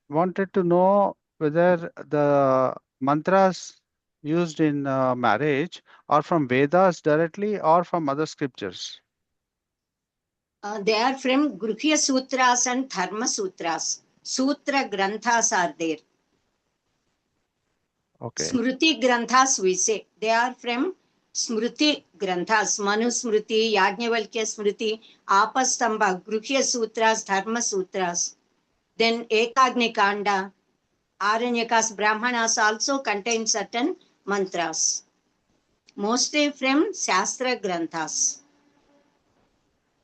Wanted to know whether the mantras used in marriage are from Vedas directly or from other scriptures. They are from Gruhya Sutras and Dharma Sutras. Sutra Granthas are there. Okay. Smruti Granthas we say. They are from Smruti Granthas. Manu Smruti, Yajnavalkya Smruti, Apastamba, Gruhya Sutras, Dharma Sutras. Then Ekagni Kanda, Aranyakas, Brahmanas also contain certain mantras. Mostly from Shastra Granthas.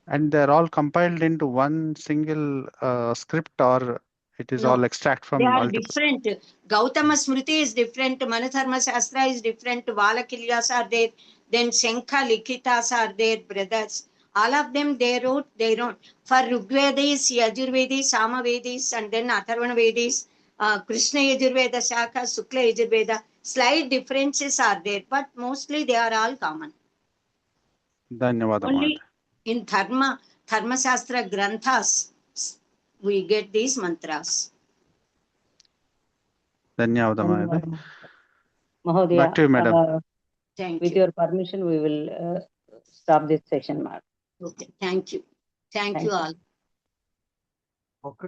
And they're all compiled into one single script, or it is No, all extract from they are multiple. different. Gautama Smriti is different. Manadharma Shastra is different. Valakilyas are there. Then Shankha Likitas are there, brothers. All of them they wrote. For Rigvedis, Yajurvedis, Samavedis, and then Atharvana Vedis, Krishna Yajurveda Shaka, Sukla Yajurveda. Slight differences are there, but mostly they are all common. Dhanyawada, Only Mahoday. in Dharma Shastra Granthas, we get these mantras. Dhanyawada, Mahoday. Mahodaya, Back to you, madam. Thank with you. your permission, we will stop this session, ma'am. Okay, thank you. Thank Thank you you. all. Okay.